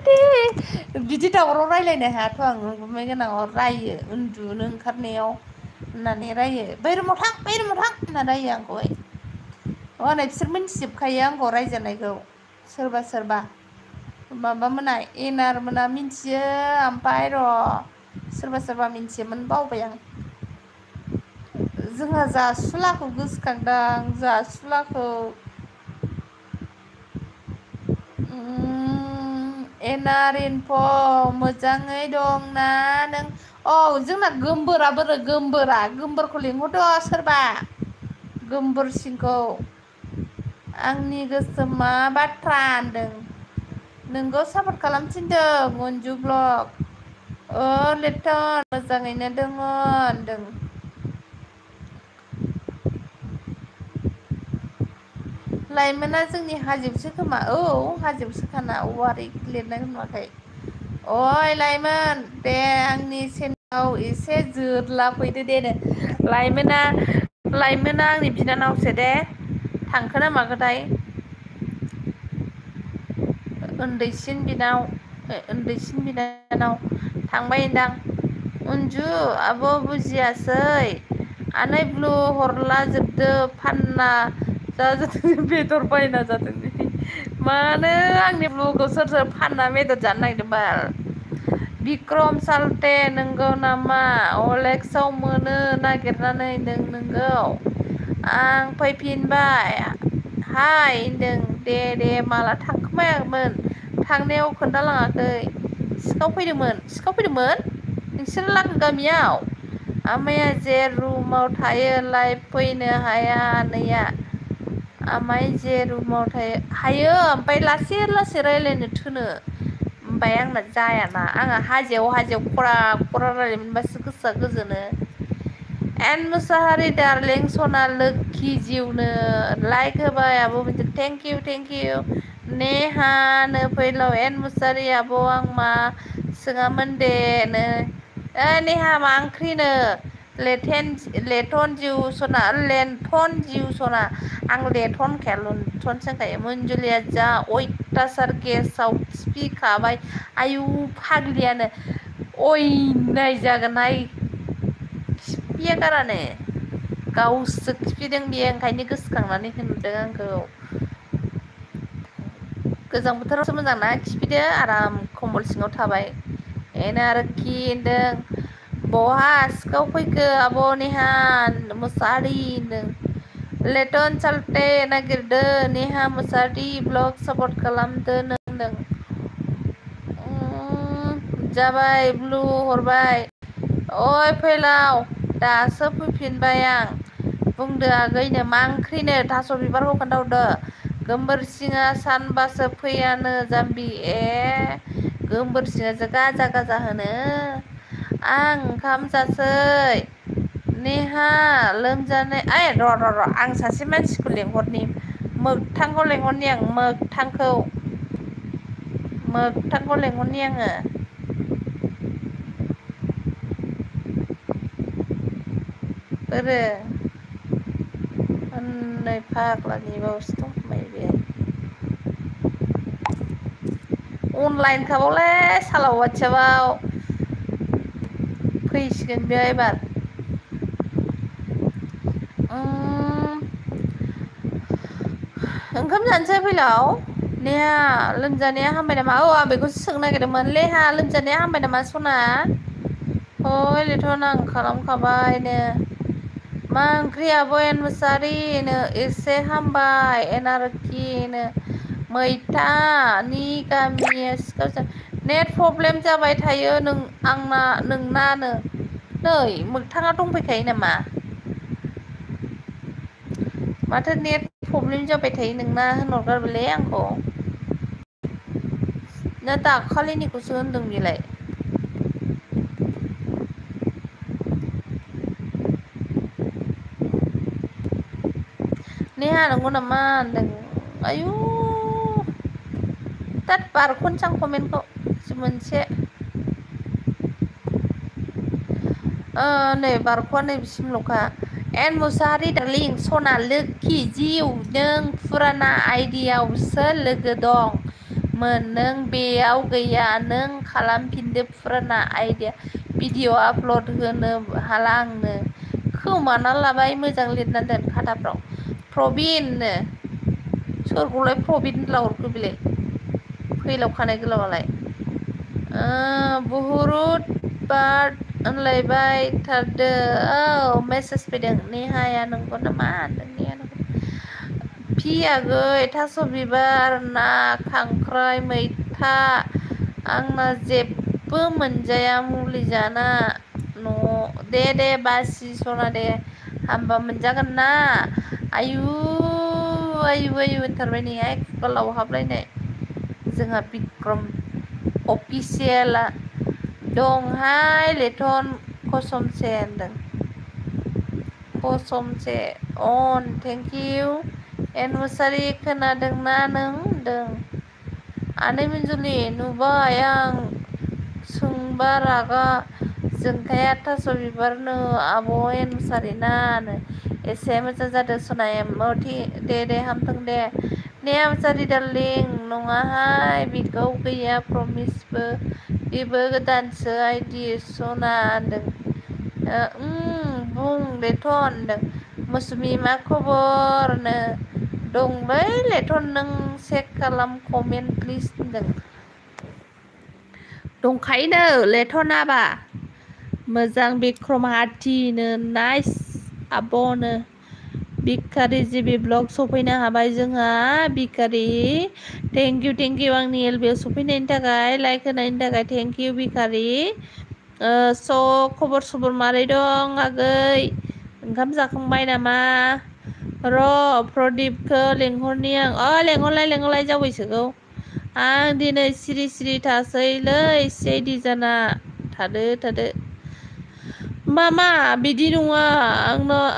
दे बिदि दावराव रायज्लायनो हायाथ' आं गुमै गोनाङाव रायो उन्दुनो ओंखारनायाव होननानै रायो बै रुमाव थां होनना रायो आंखौहाय नै बिसोर मिन्थिजोबखायो आंखौ रायजानायखौ सोरबा सोरबा माबा मोना एनार मोना मिन्थियो ओमफ्राय र' सोरबा सोरबा मिन्थियोमोन बावबाय आं जोंहा जासुलाखौ गोसोखांदां जासुलाखौ एनार इनफ' मोजाङै दंना नों जोंना गोमबोरा बोरो गोमबोरखौ लिंहरद' सोरबा गोमबोर सिंखौ आंनि गोसोमा बाथ्रा होनदों नोंगौ सापर्ट खालाम थिनदों मन्जु ब्लग लेथन मोजाङैनो दङ होनदों लाइमोना जोंनि हाजोआवसो खोमा हाजोआवसोखाना औवारि लिरनाय नुवाखै अइ लाइमोन दे आंनि चेनेलाव एसे जोरला फैदो दे लाइमोना आंनि बिनानावसो दे थांखो ना माखोथाय उन्दैसिन बिनानाव थांबायदां अनजु आब' बुजियासै आनै ब्लु हरला जोबदो फानना जाजोबदों बेदर बायना जादों मानो आंनि ब्लुखौ सोर फानना बेदर जानो नागिरदों बाल बिक्रम साल्टे नोंगौ नामा अलेक्सआव मोनो नागिरनानै नोंगौ आं फैफिनबाय हाय होनदों दे माला थांखोमायामोन थांनायाव खोन्थालाङाखै सिखाव फैदोंमोन नोंसोर लागो गामियाव आमाया जे रुमाव थायो लाइभ फैनो हाया आनैया आमाय जे रुमाव थायो हायो ओमफ्राय लासै रायज्लायनो थोनो ओमफ्राय आंना जायाना आंहा हाजोआव खरा रायज्लायनो मोनबासो गोसोआ गोजोनो एन मुसाहारि दारलिं सना लोखि जिउनो लाइक होबाय आब' मोनसे थेंक इउ नेहानो फैलाव एन मुसाहारि आब' आं मा सोङामोन दे नेहा मा ओंख्रिनो लेन्थन जिउ सना आं लेथनखाया लुन्थनसो होनखायो मन्जुलिया जा अयथासार गेसाव खिफिखाबाय आयु फाग्लियानो अयनाय जागोनहाय खिफिया गारानो गावसो खिफिदों बियो ओंखायनो गोसोखांनानै होनदों आंखौ गोजां बोथोरावसो मोजां ना खिफिदो आराम खम्बल सिङाव थाबाय बेनो आरोखि होनदों बहा सिखाव फैखो आब' नेहा मुसाहारि होनदों लेटन साल्टे नागिरदो नेहा मुसाहारि ब्लग सापर्ट खालामदो होनदों जाबाय ब्लु हरबाय ओइ फैलाव दासो फैफिनबाय आं बुंदो आगैनो मा ओंख्रिनो थास' बिबारखौ खोन्थाहरदो गोबोरसिङा सानबासो फैयानो जाम्बि गोबोरसिङासो गाजा होनो आं ओंखाम जासै नेहा लोमजानाय र' आं सासे मानसिखौ लेंहरनि मोगथांखौ लेंहरनि आं मोगथांखौ लेंहरनि आङो बोरो नै फाग्लानि बावसो दंखोमायो बे अनलाइन खाबावले साला वाट्सएपआव फैसिगोन बे एबार ओंखाम जानोसै फैलाव नेहा लोमजानाया हामबाय नामा आं बेखौसो सोंनो नागिरदोंमोन लेहा लोमजानाया हामबाय नामा सना लेथ'न आं खालामखाबायनो मा ओंख्रि आब' एन मुसाहारिनो एसे हामबाय एनारकिनो मैथानि गामिया सिखाव नेट प्रब्लेम जाबाय थायो नोंनानो नै मोगथाङा दंफैखायो नामा माथो नेट प्रब्लेम जाबाय थायो नोंना होनहरगारबायलै आंखौ ना दाखालिनिखौसो होनदों बेलाय नेहा नंगौ नामा होनदों आयु दा बारख'नोसै आं कमेन्टखौ मोनसे नै बारख'आ नैबिसिमल'खा एन मुसाहारि दार्लिं सना लोखि जिउ नों फुराना आइडियावसो लोगो दंमोन नों बेयाव गैया नों खालामफिनदो फुराना आइडिया भिडिअ आपल'ड होनो हाला आंनो खोमाना लाबाय मोजां लिरना दोन खाताफ्राव प्रबिननो सोरखौलाय प्रबिन लाहरखो बेलाय फैलावखानाय गोलावालाय बुहुरुत बार होनलायबाय थारदो औ मेसेज फैदों नेहाया नंगौ नामा होनदों नेहा नंगौ फियागै थास' बिबार ना खांख्राइ मैथा आंना जेबो मोनजाया मुलि जाना दे बासि सना दे हामबा मोनजागोन ना आयु आयु होनथारबाय नैहाय खुगालाव हाबलायनाय जोंहा बिक्रम अफिसियेला दंहाय लेथन कसमसे होनदों कसमसे अन थेंक इउ एन मुसारि खोनादोंना नों होनदों आनै मिन्जुलि नुबाय आं सोंबा रागा जोंखाया थास' बिबारनो आब' एन मुसारि नानो एसे मोजां जादों सनाया दे हामथों दे नेहा मुसारि डार्लिं नङाहाय बिखौ गैया प्रमिसबो बेबो गोदानसो आइदि सना होनदों बुं लेथन होनदों मौसुमि मा खबरनो दंलै लेथन नों चेक खालाम कमेन्ट प्लिज होनदों दंखायोनो लेथनाबा मोजां बिक्रम हाथिनो नाइस आब'नो बिखारि जिबि ब्लग सफैनो हाबाय जोंहा बिखारि थेंक इउ आंनि एलबिआव सफैनायनि थाखाय लाइक होनायनि थाखाय थेंक इउ बिखारि स' खबर सबर मारै दं आगै ओंखाम जाखांबाय नामा र' प्रदिपखौ लेंहरनि आं लेंहरलाय जावैसोखौ आं दिनै सिरि थासैलै सेदि जाना थादो मामा बिदि नङा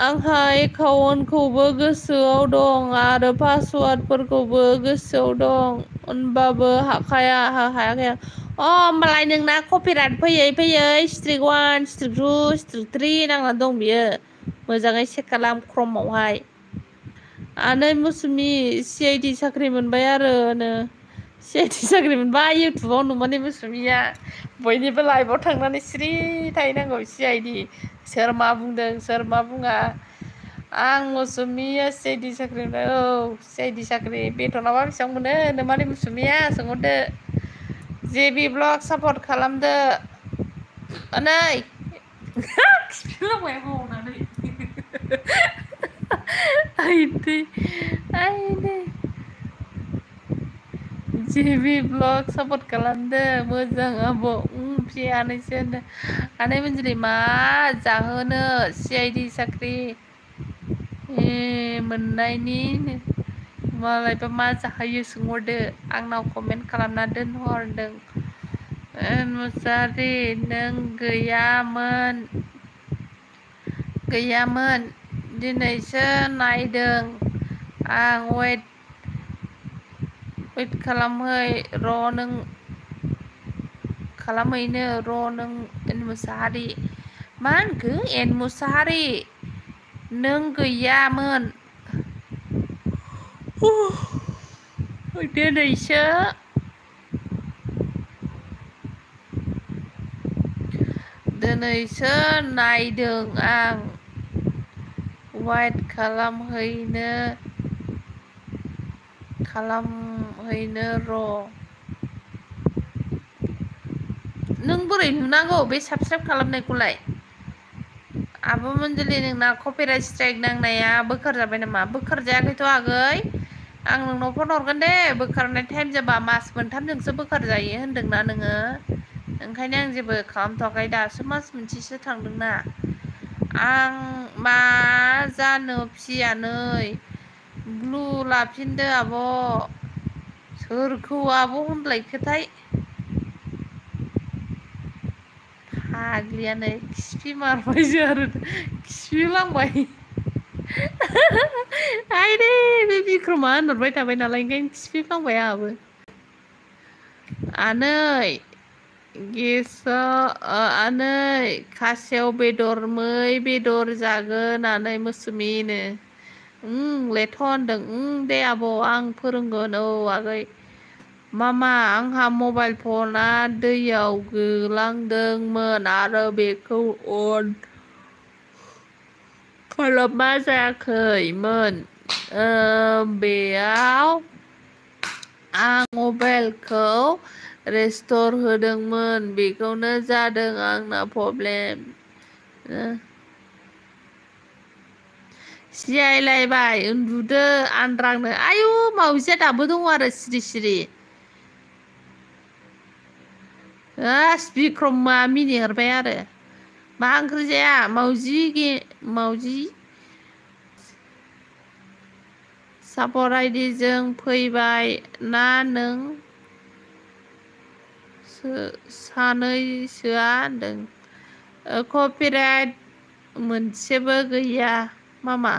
आंहा एकाउन्टखौबो गोसोआव दं आरो पासवार्डफोरखौबो गोसोआव दं होनबाबो हायाखै होमबालाय नोंना कपिराइट फैयै स्ट्रिक 1 स्ट्रिक 2 स्ट्रिक 3 नांनानै दं बियो मोजाङै चेक खालाम क्रमावहाय आनै मौसुमि CID साख्रि मोनबाय आरोनो CID साख्रि मोनबाय इउटुबाव नुनानै मौसुमिया बयनिबो लाइभआव थांनानै सिरि थाहैनांगौ CID सोर मा बुंदों सोर मा बुङा आं मौसुमिया CID साख्रि मोनबाय CID साख्रि बेथनाबा बेसेबां मोनो नोमाने मौसुमिया सोंहरदो जेबि ब्लग सापर्ट खालामदो नै खिफिनलांबाय बावनानै आइदै जेबि ब्लग सापर्ट खालामदो मोजां आब' फ्रियानोसो होनदों आनै मोनजोलै मा जाहोनो CID साख्रि मोननायनि मालायबा मा जाहोयो सोंहरदो आंनाव कमेन्ट खालामना दोनहरदों मुसारि नों गैयामोन दिनैसो नायदों आं वेट खालामहैनो नों एन मुसाहारि मा होनखो एन मुसाहारि नों गैयामोन दिनैसो नायदों आं वाइट खालामहैनो नों बोरै नुनांगौ बे साबसक्राइब खालामनायखौलाय आब' मोनजोलि नोंना कपिराइट स्ट्राइक नांनाया बोखारजाबाय नामा बोखारजायाखैथ' आगै आं नोंनाव फन हरगोन दे बोखारनाय टाइम जाबा मास मोनथामजोंसो बोखारजायो होनदोंना नोङो ओंखायनो आं जेबो खालामथ'वाखै दासो मास मोनसेसो थांदोंना आं मा जानो फियानै ब्लु लाफिनदो आब' सोरखौ आब' होनलायखोथाय फाग्लियानो खिफिमारबायसो आरो खिफिलांबाय आइदै बे बिक्रमा होनहरबाय थाबाय नालाय ओंखायनो खिफिफ्लांबाय आंहाबो आनै खासेव बेदर मै बेदर जागोन आनै मौसुमिनो लेथ' होनदों दे आब' आं फोरोंगोन आगै मामा आंहा मबाइल फना दैयाव गोलांदोंमोन आरो बेखौ अन खालामबा जायाखैमोन बेयाव आं मबाइलखौ रेस्ट'र होदोंमोन बेखौनो जादों आंना प्रब्लेम सियायलायबाय उन्दुदो आन्द्रांनो आयु मावजिया दाबो दङ आरो सिरि सिरि बिक्रमआ मिनिहरबाय आरो मा ओंख्रि जाया मावजि सापर आइडिजों फैबाय ना नों सानैसोआ होनदों कपिराइट मोनसेबो गैया मामा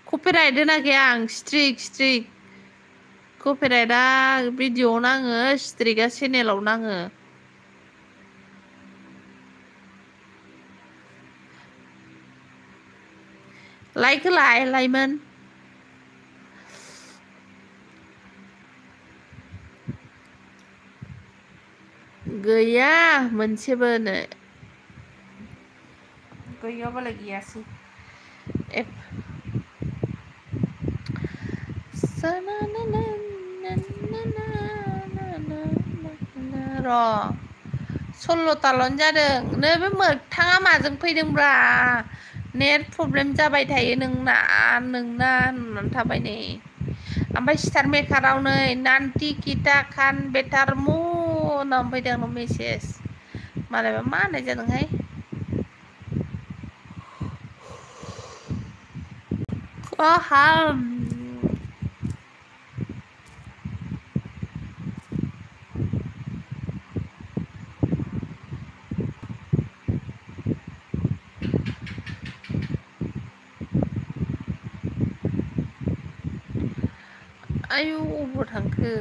कपिराइट होनाखै आं स्ट्रिक कपिराइटआ भिडिअ'आव नाङो स्ट्रिकआ चेनेलाव नाङो लाइक होलाय लाइमोन गैया मोनसेबो गैयाबालाय गैयासै र' 16थाल' जादों नै बे मोगथाङा माजों फैदोंब्रा नेट प्रब्लेम जाबाय थायो नोंना होननानै थाबाय नै ओमफ्राय स्टार मेकाराव नै नान्टि किटा खान बेटार होननानै फैदों आंनाव मेसेज मालायबा मा होननाय जादोंहाय आयु अबाव थांखो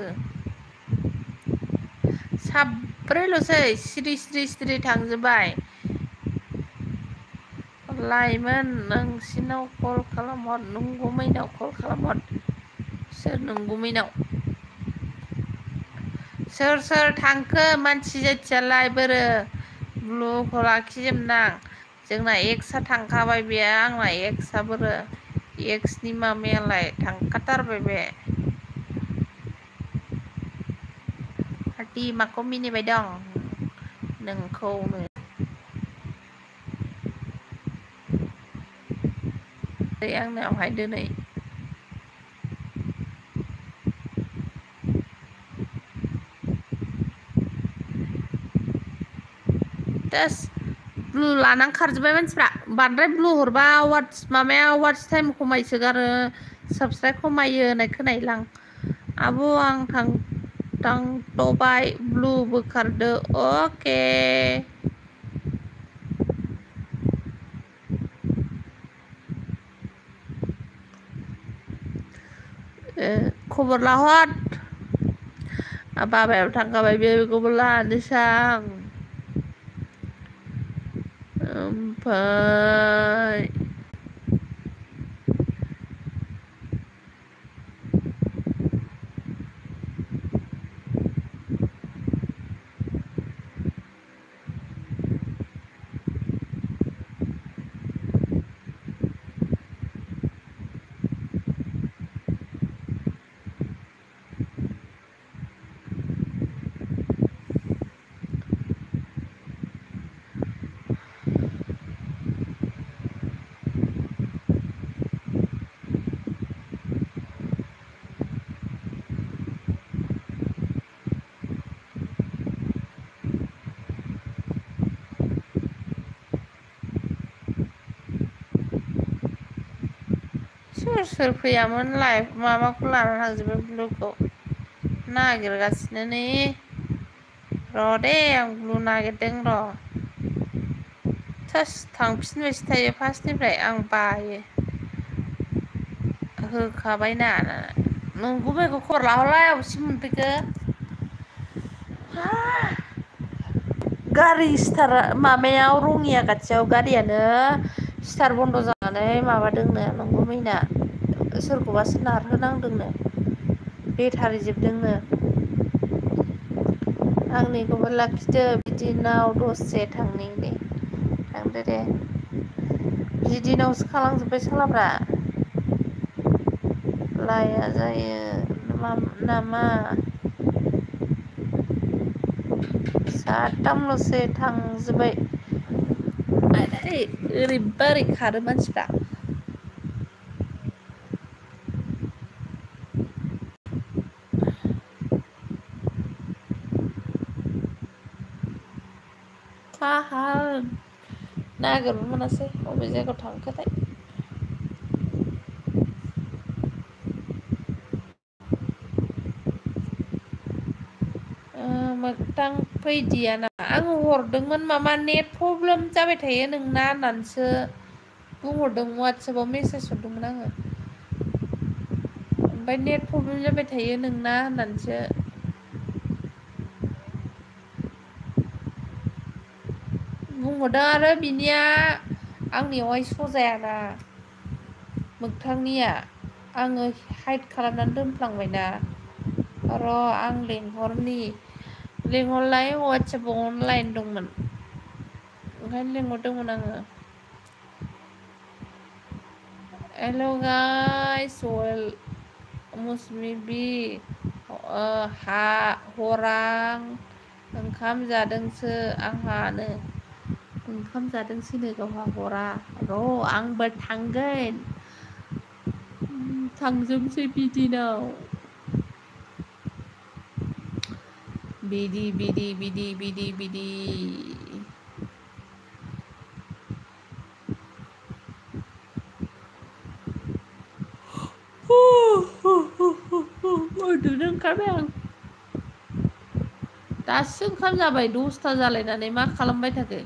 साब्रैल'सै सिरि थांजोब्बाय लाइमोन नोंसिनाव कल खालामहर नंगुमैनाव कल खालामहर सोर नंगुमैनाव सोर थांखो मानसि जाथियालाय बोरो ब्लुखौ लाखिजोबनां जोंना एक्सआ थांखाबाय बे आंना एक्सआ बोरो एक्सनि मामायालाय थांखाथारबाय बे पार्टि माखौ मिनिबाय दं नोंखौनो आंनावहाय दिनै ब्लु लानानै खारजोब्बाय मानसिफ्रा बांद्राय ब्लु हरबा माबाया वाट्स टाइम खमायसोगारो साबस्क्राइब खमायो होननाय खोनायोलां आब' आं थांथ'बाय ब्लु बोखारदो अके खबर लाहर बाबायाव थांखाबाय बेखौबो लानोसै आं ओमफ्राय सोर फैयामोन लाइभ माबाखौ लानानै थांजोब्बाय ब्लुखौ नागिरगासिनो नै र' दे आं ब्लु नागिरदों र' थांफिनबायसो थायो फार्स्टनिफ्राय आं बायो होखाबायना नोंगौ बेखौ खबर लाहरलाय अबेसिम मोनफैखो गारि स्टार माबायाव रङिया खाथियाव गारियानो स्टार बन्द' जानानै माबादोंनो नंगौ मैना सोरखौबासो नारहोनांदोंनो बेटारि जोबदोंनो आंनिखौबो लाखिदो बिदिनाव दसे थांदो दे बिदिनावसो खालामजोब्बाय सालाफ्रा लाया जायो नामा साथामल'सो थांजोब्बाय ओरैबा ओरै खारो मानसिफ्रा खाहाल नागिरबो मोनासै बबे जायगायाव थांखोथाय मोगथां फैदिया नामा आङो हरदोंमोन माबा नेट प्रब्लेम जाबाय थायो नोंना होननानैसो बुंहरदों वाट्सएपाव मेसेज हरदोंमोन आङो ओमफ्राय नेट प्रब्लेम जाबाय थायो नोंना होननानैसो बुंहरदों आरो बिनिया आंनियावहाय स' जायाना मोगथांनिया आङो हाइद खालामनानै दोनफ्लांबायना र' आं लिंहरलाय वाट्सएपाव अनलाइन दंमोन ओंखायनो लिंहरदोंमोन आङो हेल' गाइस मुसमिबि हरां ओंखाम जादोंसो आंहानो ओंखाम जादोंसोनो गावहा हरा र' आंबो थांगोन थांजोबसै बिदिनाव बिदि उन्दुनो ओंखारबाय आं दासो ओंखाम जाबाय 10ता जालायनानै मा खालामबाय थाखो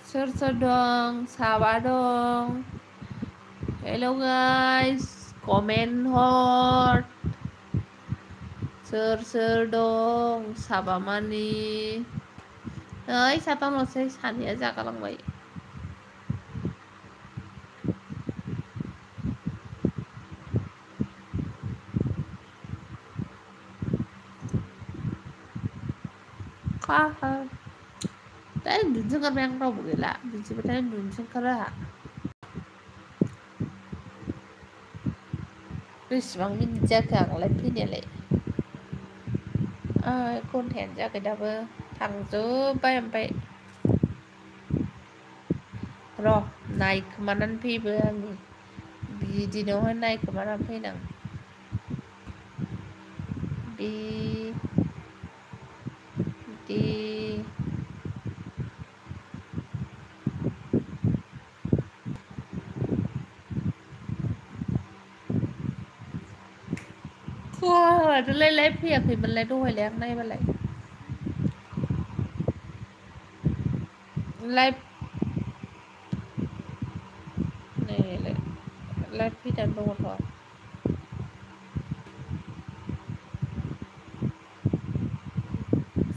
सोर सोर दं साबा दं हेल' गाइस कमेन्ट हर सोर दं साबामानि ओइ साथामल'सै सानैया जागालांबाय दा उन्दुनोसो ओंखारबाय आं रावबो गैला बिदिबाथाय उन्दुनोसो ओंखारो आंहा बेसेबां मिनिट जाखो आंलाय फैनायालाय घन्टायानो जायाखै दाबो थांजोब्बाय ओमफ्राय र' नायखोमानानै फैबो आंनि बिदिनावहाय नायखोमानानै फैनां बिदि माथोलाय फैयाखैमोनलाय दहायलाय आं नायबालाय लाइभ नैलाय लाइभ फैनानै दङथ'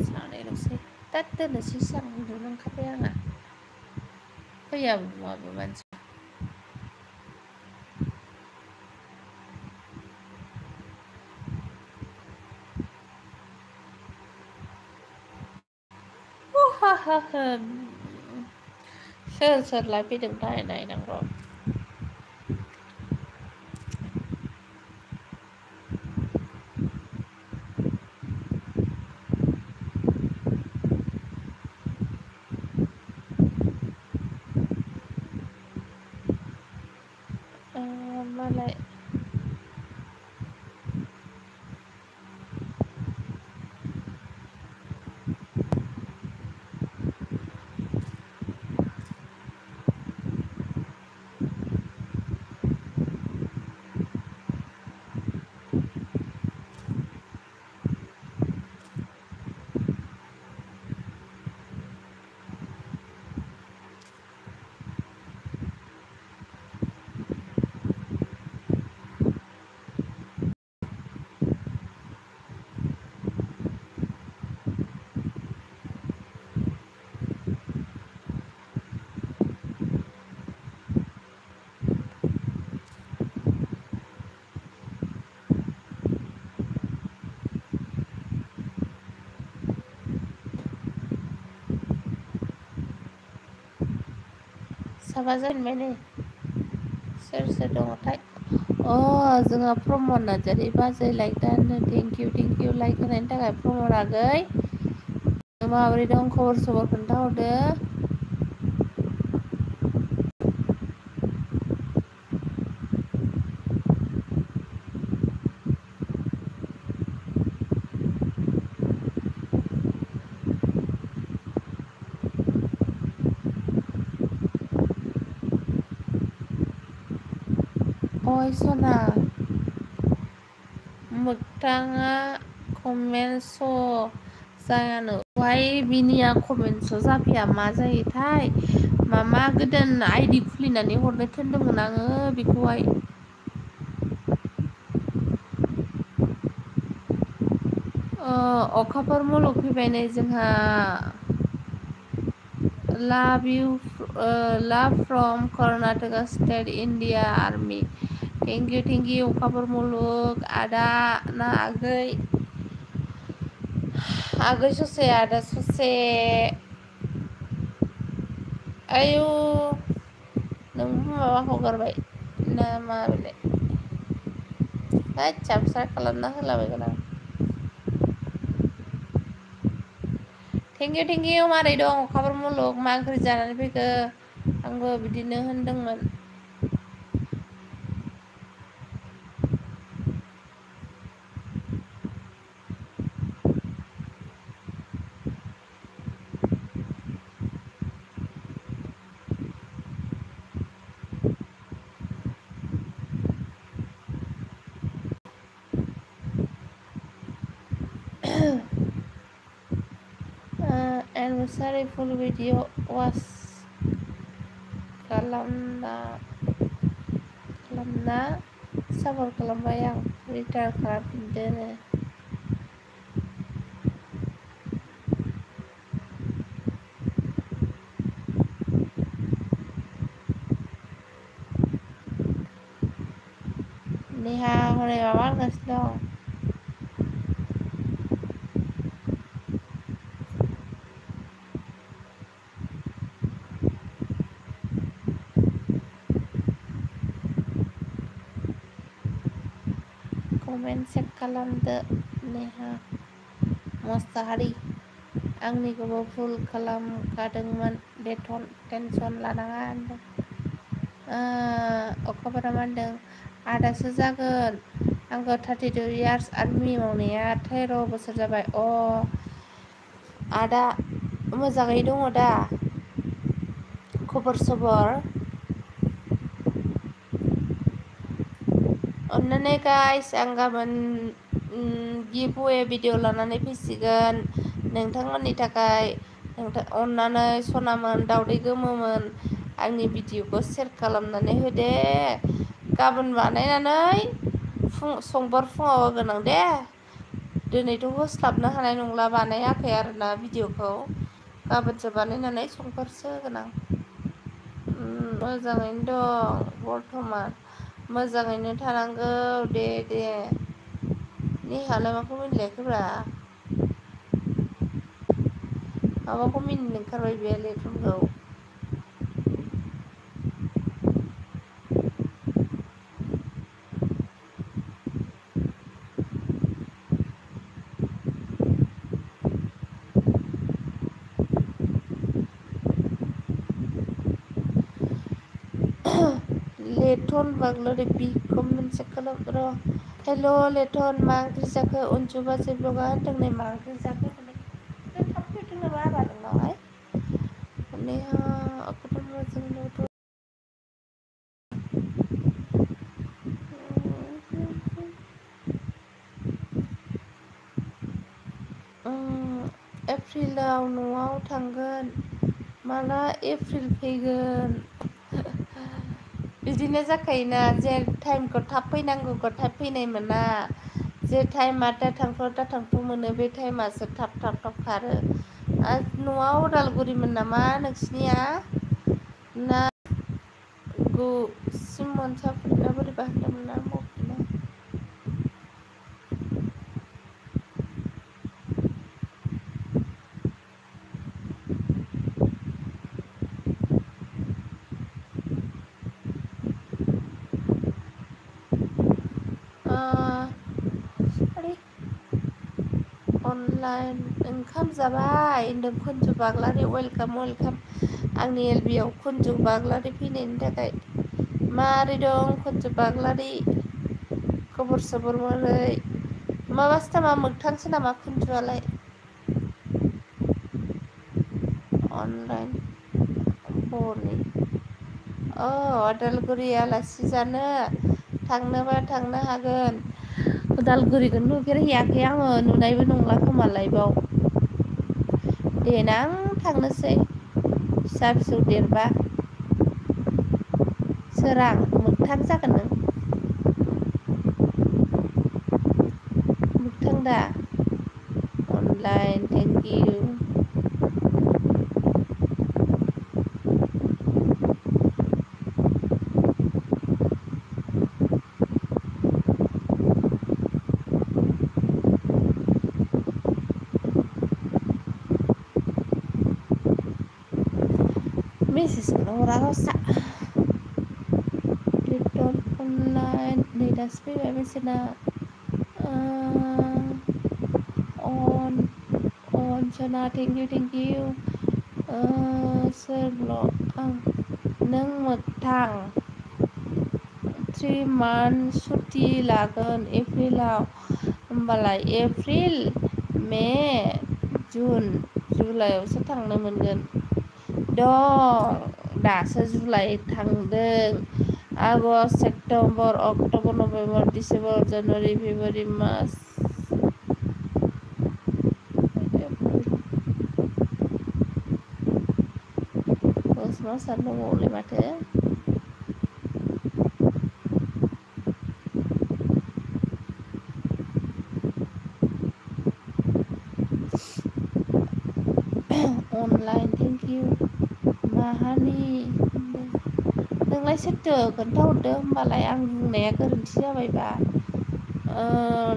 सानैल'सै दा दोननोसैसो आं उन्दुनो ओंखारबाय आंहा फैयाबो माबो मानसि सोर लायफैदोंथाय नायनां र' मालाय साबा जाबाय नै सोर सोर दङथाय जोंहा प्रमद नार्जारि बाजै लाइक दानो थेंक इउ लाइक होनायनि थाखाय प्रमद आगै माबोरै दं खबर सबर खोन्थाहरदो अय सना मोगथाङा कमेन्ट स' जायानो वाय बिनिया कमेन्ट स' जाफैया मा जायोथाय मा गोदान आइडि खुलिनानै हरनो थिनदोंमोन आङो बेखौहाय अखाफोर मुलुग फैबाय नै जोंहा लाभ from Karnataka state India army thank you अखाफोर मुलुग आदा ना आगै ससे आदा ससे आयु नोंबो माबा हगारबाय ना मा बेलाय होद साबस्क्राइब खालामना होलाबायगोन आं थेंक इउ मारै दं अखाफोर मुलुग मा ओंख्रि जानानै फैखो आंबो बिदिनो होनदोंमोन एनिभार्सारि फुल भिडिअ वाच खालामना सापर्ट खालामबाय आं रिटार्न खालामफिनदोनो नेहा हनै माबा होनगासिनो दं कमेन्ट चेक खालामदो नेहा मोसाहारि आंनिखौबो फुल खालामखादोंमोन टेनसन लानाङा होनदों अखाफोरा मा होनदों आदासो जागोन आंखौ 32 इयार्स आर्मि मावनाया 13 बोसोर जाबाय आदा मोजाङै दङ दा खबर सबर अन्नानै गाइस आं गाबोन गिभवे भिडिअ लानानै फैसिगोन नोंथांमोननि थाखाय अन्नानै सनामोन दावदै गोमोमोन आंनि भिडिअखौ सेयार खालामनानै होदे गाबोन बानायनानै समबार फुङाव होगोन आं दे दिनैथ' होस्लाबनो हानाय नंला बानायाखै आरोना भिडिअखौ गाबोनसो बानायनानै समफोरसो होगोन आं मोजाङैनो दं बर्थमान मोजाङैनो थानांगौ दे नेहालाय माखौ मिनिलायखोब्रा माबाखौ मिनिनो ओंखारबाय बे लेथनखौ लेथन बाग्लारि बिखौ मोनसे खालाम र' हेल' लेथन मा ओंख्रि जाखो अनजु बाजै ब्लगा होनदों नै मा ओंख्रि जाखो थाब फैदों नामा आबा नोंनावहाय नेहा एप्रिलाव न'आव थांगोन माला एप्रिल फैगोन बिदिनो जाखायोना जे टाइमखौ थाब फैनांगौखौ थाब फैनाय मोना जे टाइमा दाथांथ' मोनो बे टाइमासो थाब खारो न'आव उदालगुरिमोन नामा नोंसिनिया ना सिमोनसाफुरिना बोरैबा होनदोंमोन ना अनलाइन ओंखाम जाबाय होनदों कुनजु बाग्लारि वेलकाम आंनि एलबियाव कुनजु बाग्लारि फैनायनि थाखाय मारै दं कुनजु बाग्लारि खबर सबर मारै माबासो नामा मोगथांसो नामा कुनजुआलाय अनलाइन बरनि अदालगुरि आलासि जानो थांनोबा थांनो हागोन उदालगुरिखौनो नुफेरहैयाखै आङो नुनायबो नंला खोमा लाइफआव देनां थांनोसै फिसा फिसौ देरबा सोरां मोगथां जागोन नों मोगथां दा अनलाइन थेंक इउ मेसेजखौनो हरा गावसा लिपटन अनलाइन नै दासो फैबाय मेसेना अन सना थेंक इउ सोरल' आं नों मोगथां 3 मान्थ सुटि लागोन एप्रिलाव होमबालाय एप्रिल मे जुन जुलाइआवसो थांनो मोनगोन दं दासो जुलाइ थांदों August September October November December January February March मासानो दंबावोलै माथो अनलाइन थेंक इउ माहानि नोंलाय सोरथो खोन्थाहरदो होमबालाय आं बुंनाया गोरोन्थि जाबायबा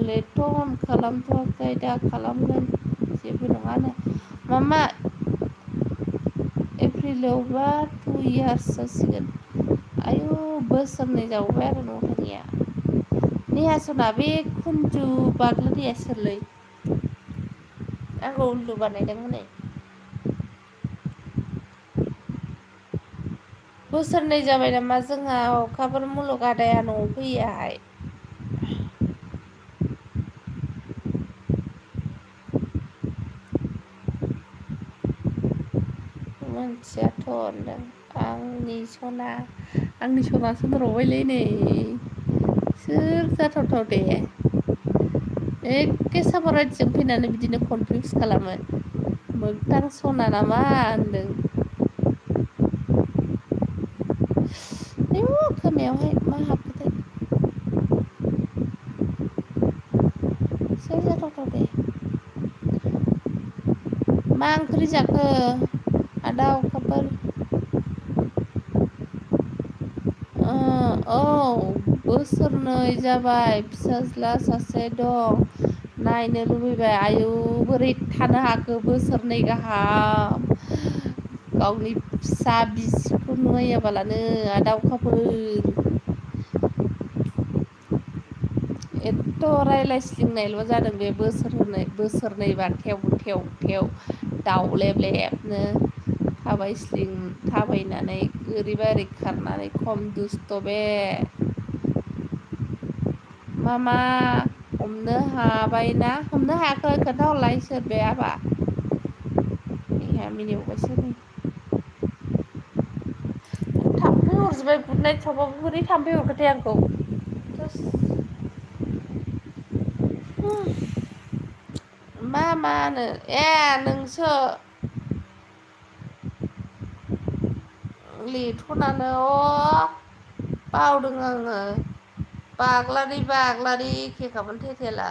लेटन खालामथ'वाखै दा खालामगोन जेबो नङानो मामा एप्रिलावबा 2 इयार्स जासिगोन आयु बोसोरनै जाबावबाय आरो न'आव थाङिया नेहासना बे कुनजु बाग्लारिया सोरलै आंखौ उल्लु बानायदों हनै बोसोरनै जाबाय नामा जोंहा अखाफोर मुलुग आदाया न'आव फैयाहाय मानसियाथ' होनदों आंनि सना सोनहरबायलै नै सोर जाथावथाव दे एखे सामरायजों फैनानै बिदिनो कनफिउस खालामो मोगथां सना नामा होनदों आयु खोमायावहाय मा हाबखोथाय सोर जाथावथाव दे मा ओंख्रि जाखो आदा अखाफोर औ बोसोरनै जाबाय फिसाज्ला सासे दं नायनो लुबैबाय आयु बोरै थानो हाखो बोसोरनै गाहाम गावनि फिसा बिसिखौ नुहैयाबालानो आदा अखाफोर एथ' रायज्लायस्लिंनायल' जादों बे बोसोरनैबा थेव दाउलेबलेबनो थाबायनानै ओरैबा ओरै खारनानै खम दुस्थ' बे मामा हमनो हाबायना हमनो हायाखै खोन्थाहरलाय सोर बे आबा मिनिबावबायसो नै थाम्फै अरजोब्बाय गुड नाइट सावबाबो बोरै थाम्फै अरखोथाय आंखौ मानो नोंसो लेथ'नानो बावदों आङो बाग्लारि एखेखामोन थेथेला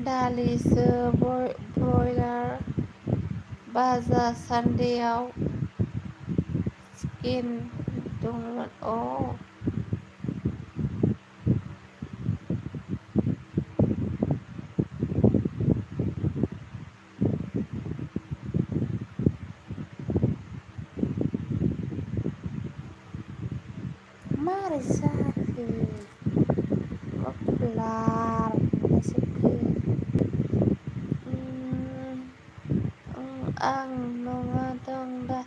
दालिसो ब्रयलार बाजा सानदेआव चिकेन दंमोन मारै जाखो मा ब्लार जाजोबखो आं नङा दं दा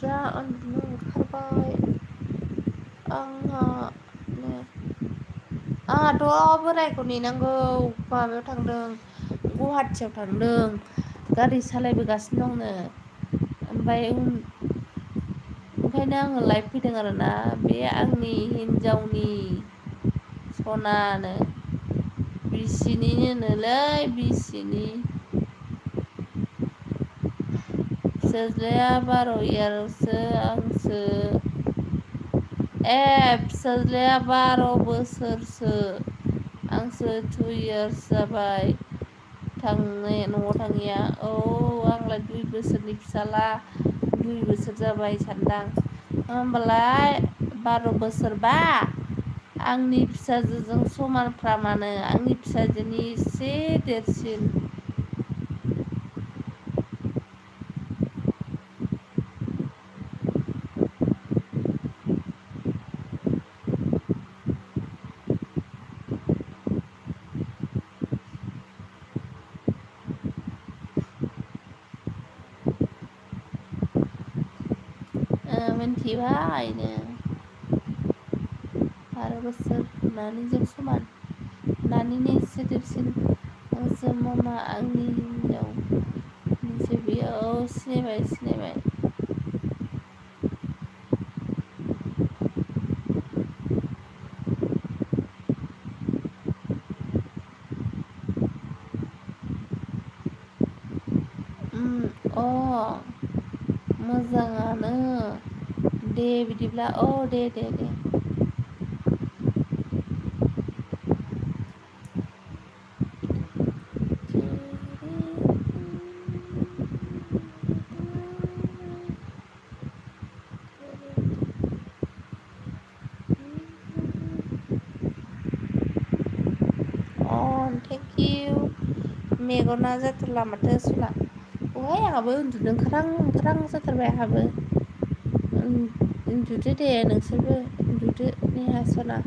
जा उन्दुनो ओंखारबाय आंहाथ' बोरायखौ नेनांगौ माबायाव थांदों गुवाहाटियाव थांदों गारि सालायबोगासिनो दंनो ओमफ्राय ओंखायनो आङो लाइभ फैदों आरोना बे आंनि हिन्जावनि सनानो बिसिनिनोलै बिसिनि फिसाज्लाया 12 इयार्ससो आंसो फिसाज्लाया 12 बोसोरसो आंसो 2 इयार्स जाबाय न'आव थाङिया आंलाय 2 बोसोरनि फिसाला 2 बोसोर जाबाय सानदां होमबालाय 12 बोसोरबा आंनि फिसाजोजों समानफ्रामानो आंनि फिसाजोनि एसे देरसिन मिन्थिबायनो 12 बोसोर नानिजों समान नानिनि एसे देरसिन आंसो मामा आंनि हिन्जाव मोनसे बियो सिनायबाय मोजाङानो दे बिदिब्ला दे थेंक इउ मेगना जाथारला माथो सुला आंहाबो उन्दुनो ओंखारां जाथारबाय आंहाबो उन्दुदो दे नोंसोरबो उन्दुदो नेहा सना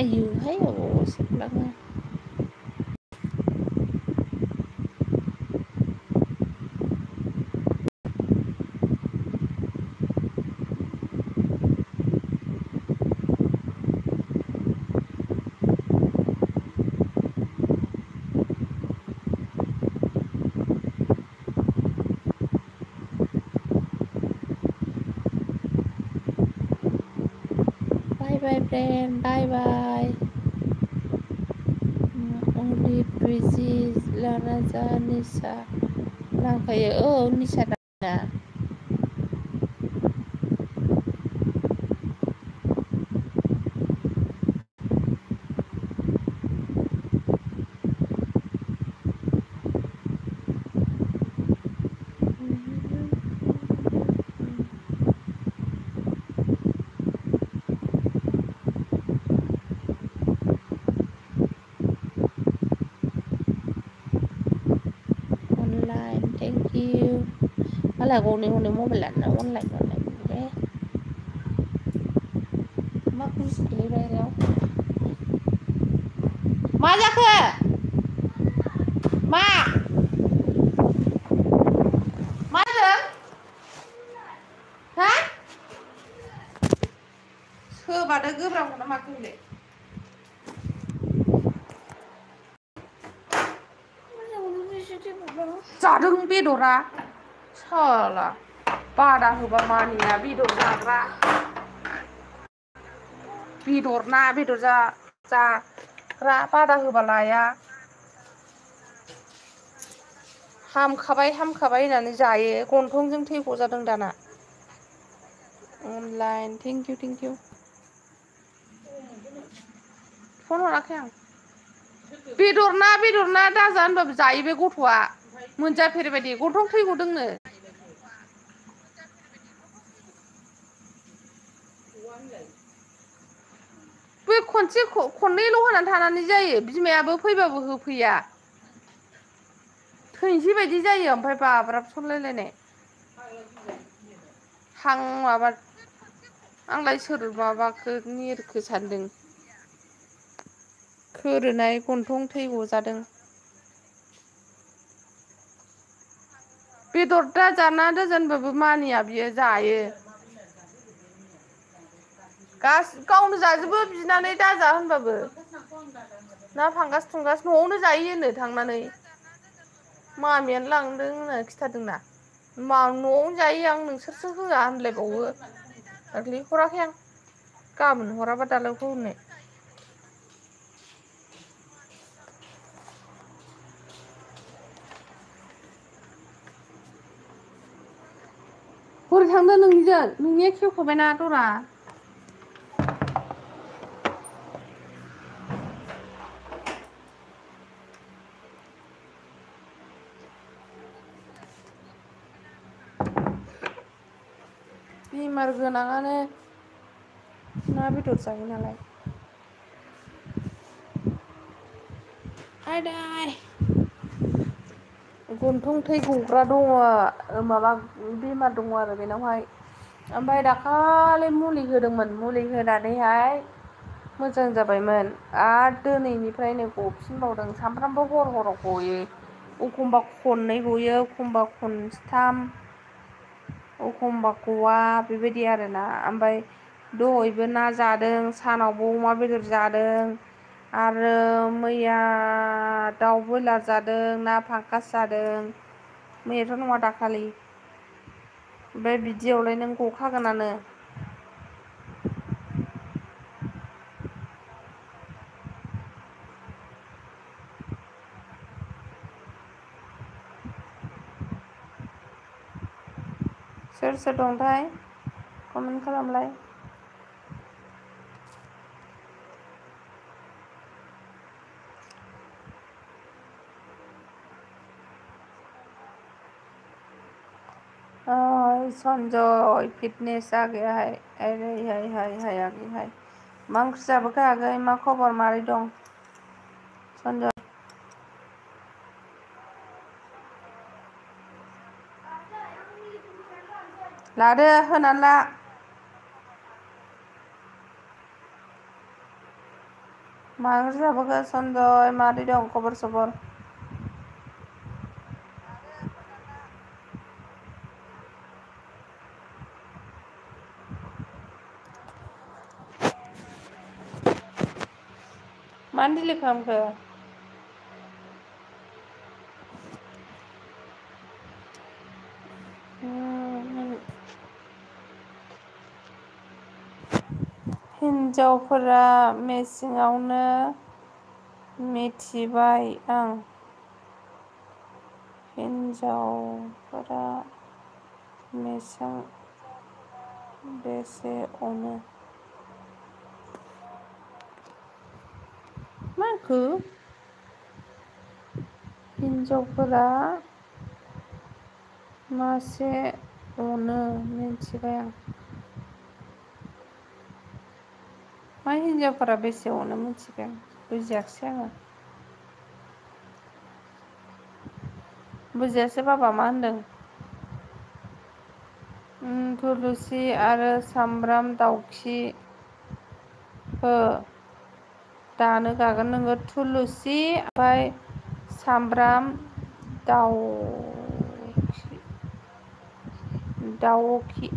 आयुहाय सोबलाङो बाय फ्रेन्ड बाय only बिजि लाना जा निसा लांफायो निसा ना Thank you. Malah goni mobilan na online. Bagus sekali bayar. Ma जाखो? मा जादों? हा? सोबानो गोब्राबखौनो माखो बेलाय? जादों बेदरा साला बादा होबा मानिया बेदर जाग्रा बेदर जाग्रा बादा होबा लाया हामखाबाय होननानै जायो गन्थंजों थै गजादों दाना अनलाइन थेंक इउ फन हराखै आं बेदर ना दाजा होनबाबो जायो बे गथ'आ मोनजाफेरबायदि गन्थं थै गदोंनो बै खनसे खननैल' होनानै थानानै जायो बिमायाबो फैबाबो होफैया थैनोसै बायदि जायो ओमफ्राय बाब्राब सनलायलायनाय हां माबा आंलाय सोर माबाखो निरखो सानदों खोरोनाय गन्थं थै गजादों बेदर दाजाना दोनबाबो मानिया बियो जायो गावनो जाजोबो बिनानै दाजा होनबाबो ना फांगास थुंगास न'आवनो जायो होनो थांनानै मामियानो लांदों होनना खिन्थादोंना न'आवनो जायो आं नोंसोरसो होआ होनलायबावो दाख्लि हराखै आं गाबोन हराबा दालाय अबाव हरनो हरै थांदों नोंनिजों नोंनिया खेवखाबायना दरा बेमार गोनाङानो ना बेदर जायो नालाय आदाय गन्थं थै गग्रा दङ माबा बेमार दङ आरो बेनावहाय ओमफ्राय दाखालि मुलि होदोंमोन मुलि होनानैहाय मोजां जाबायमोन आरो दिनैनिफ्रायनो गफिनबावदों सानफ्रामबो हर हराव गयो एखमबा खननै गयो एखमबा खनथाम एखमबा गवा बेबायदि आरोना ओमफ्राय दहायबो ना जादों सानावबो अमा बेदर जादों आरो मैया दाउ ब्रयलार जादों ना फांखास जादों मैयाथ' नङा दाखालि ओमफ्राय बिदियावलाय नों गखागोनानो सोर सोर दंथाय कमेन्ट खालामलाय सन्जय फिटनेस आ गया है अरे हाय हाय हाय आगै हाय मा ओंख्रि जाबोखो आगै मा खबर मारै दं सन्जय लादो होनानै ला मा ओंख्रि जाबोखो सन्जय मारै दं खबर सबर मानो डिलिट खालामखो हिनजावफोरा मेसेङावनो मिथिबाय आं हिनजावफोरा मेसें बेसे अनो मा होनखो हिनजावफोरा मासे अनो मिथिबाय आं मा हिनजावफोरा बेसे अनो मिथिबाय आं बुजियाखिसै आङो बुजियासै बाबा मा होनदों थुलुसि आरो सामब्राम दावखि हो दानो गागोन नोङो थुलुसि ओमफ्राय सामब्राम दाउखि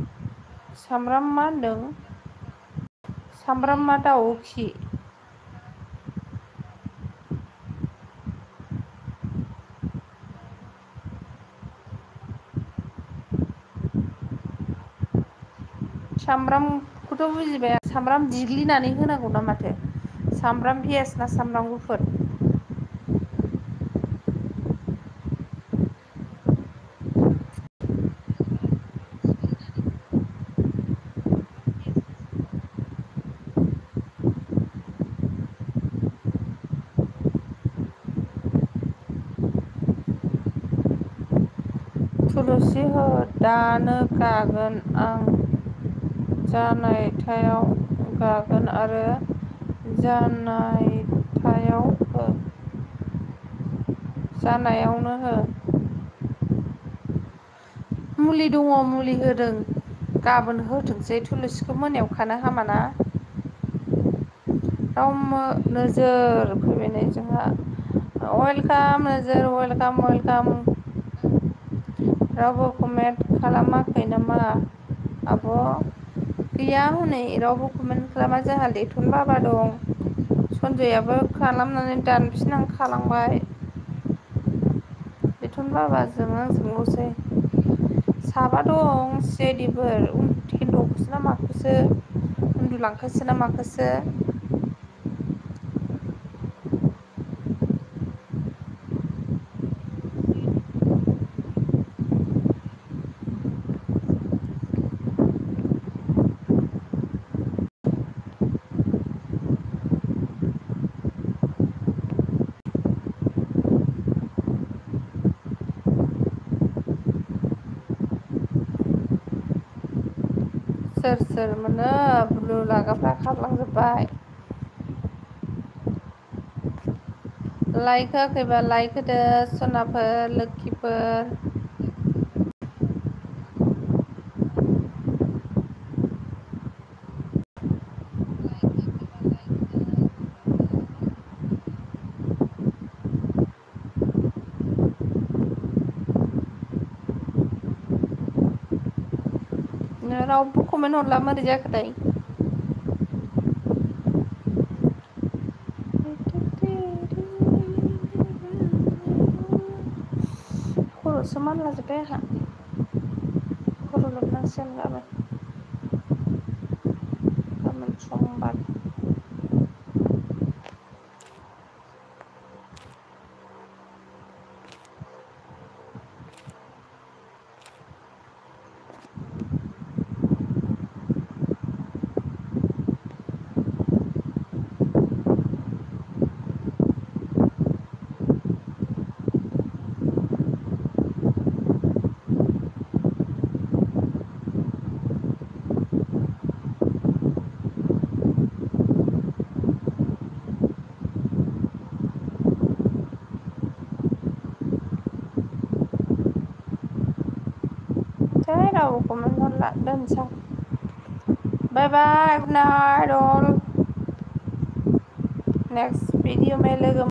सामब्राम मा होनदों सामब्राम मा दाउखि सामब्रामखौथ' बुजिबाय सामब्राम देग्लिनानै होनांगौ ना माथो सामब्राम पियास ना सामब्राम गुफुर थुलुसि हो दानो गागोन आं जानायथायाव गागोन आरो जानायावनो हो मुलि दङ मुलि होदों गाबोन होथोंसै थुलुसिखौ मोनायाव खानो हामाना रावबो नोजोर फैबाय नै जोंहा वेलकाम नोजोर वेलकाम रावबो कमेन्ट खालामाखै नामा आब' गैया हनै रावबो कमेन्ट खालामा जोंहा लेथन बाबा दं सनजयाबो खालामनानै दानफिनखालांबाय लेथन बाबाजों आंजोंल'सै साबा दं सिआइडिफोर हिनजावखोसो ना माखोसो उन्दुलांखोसो ना माखोसो सोर मोनो ब्लु लागाफ्रा खारलांजोब्बाय लाइक होआखैबा लाइक होदो सनाफोर लोक्षिफोर रावबो कमेन्ट हरला मारै जाखोथाय खर'सो मानलाजोब्बाय आंहा खर' लोबनांसिगोन गाबोन समबार रावबो कमेन्ट हरला दोनसां bye bye good night all next video में लोगो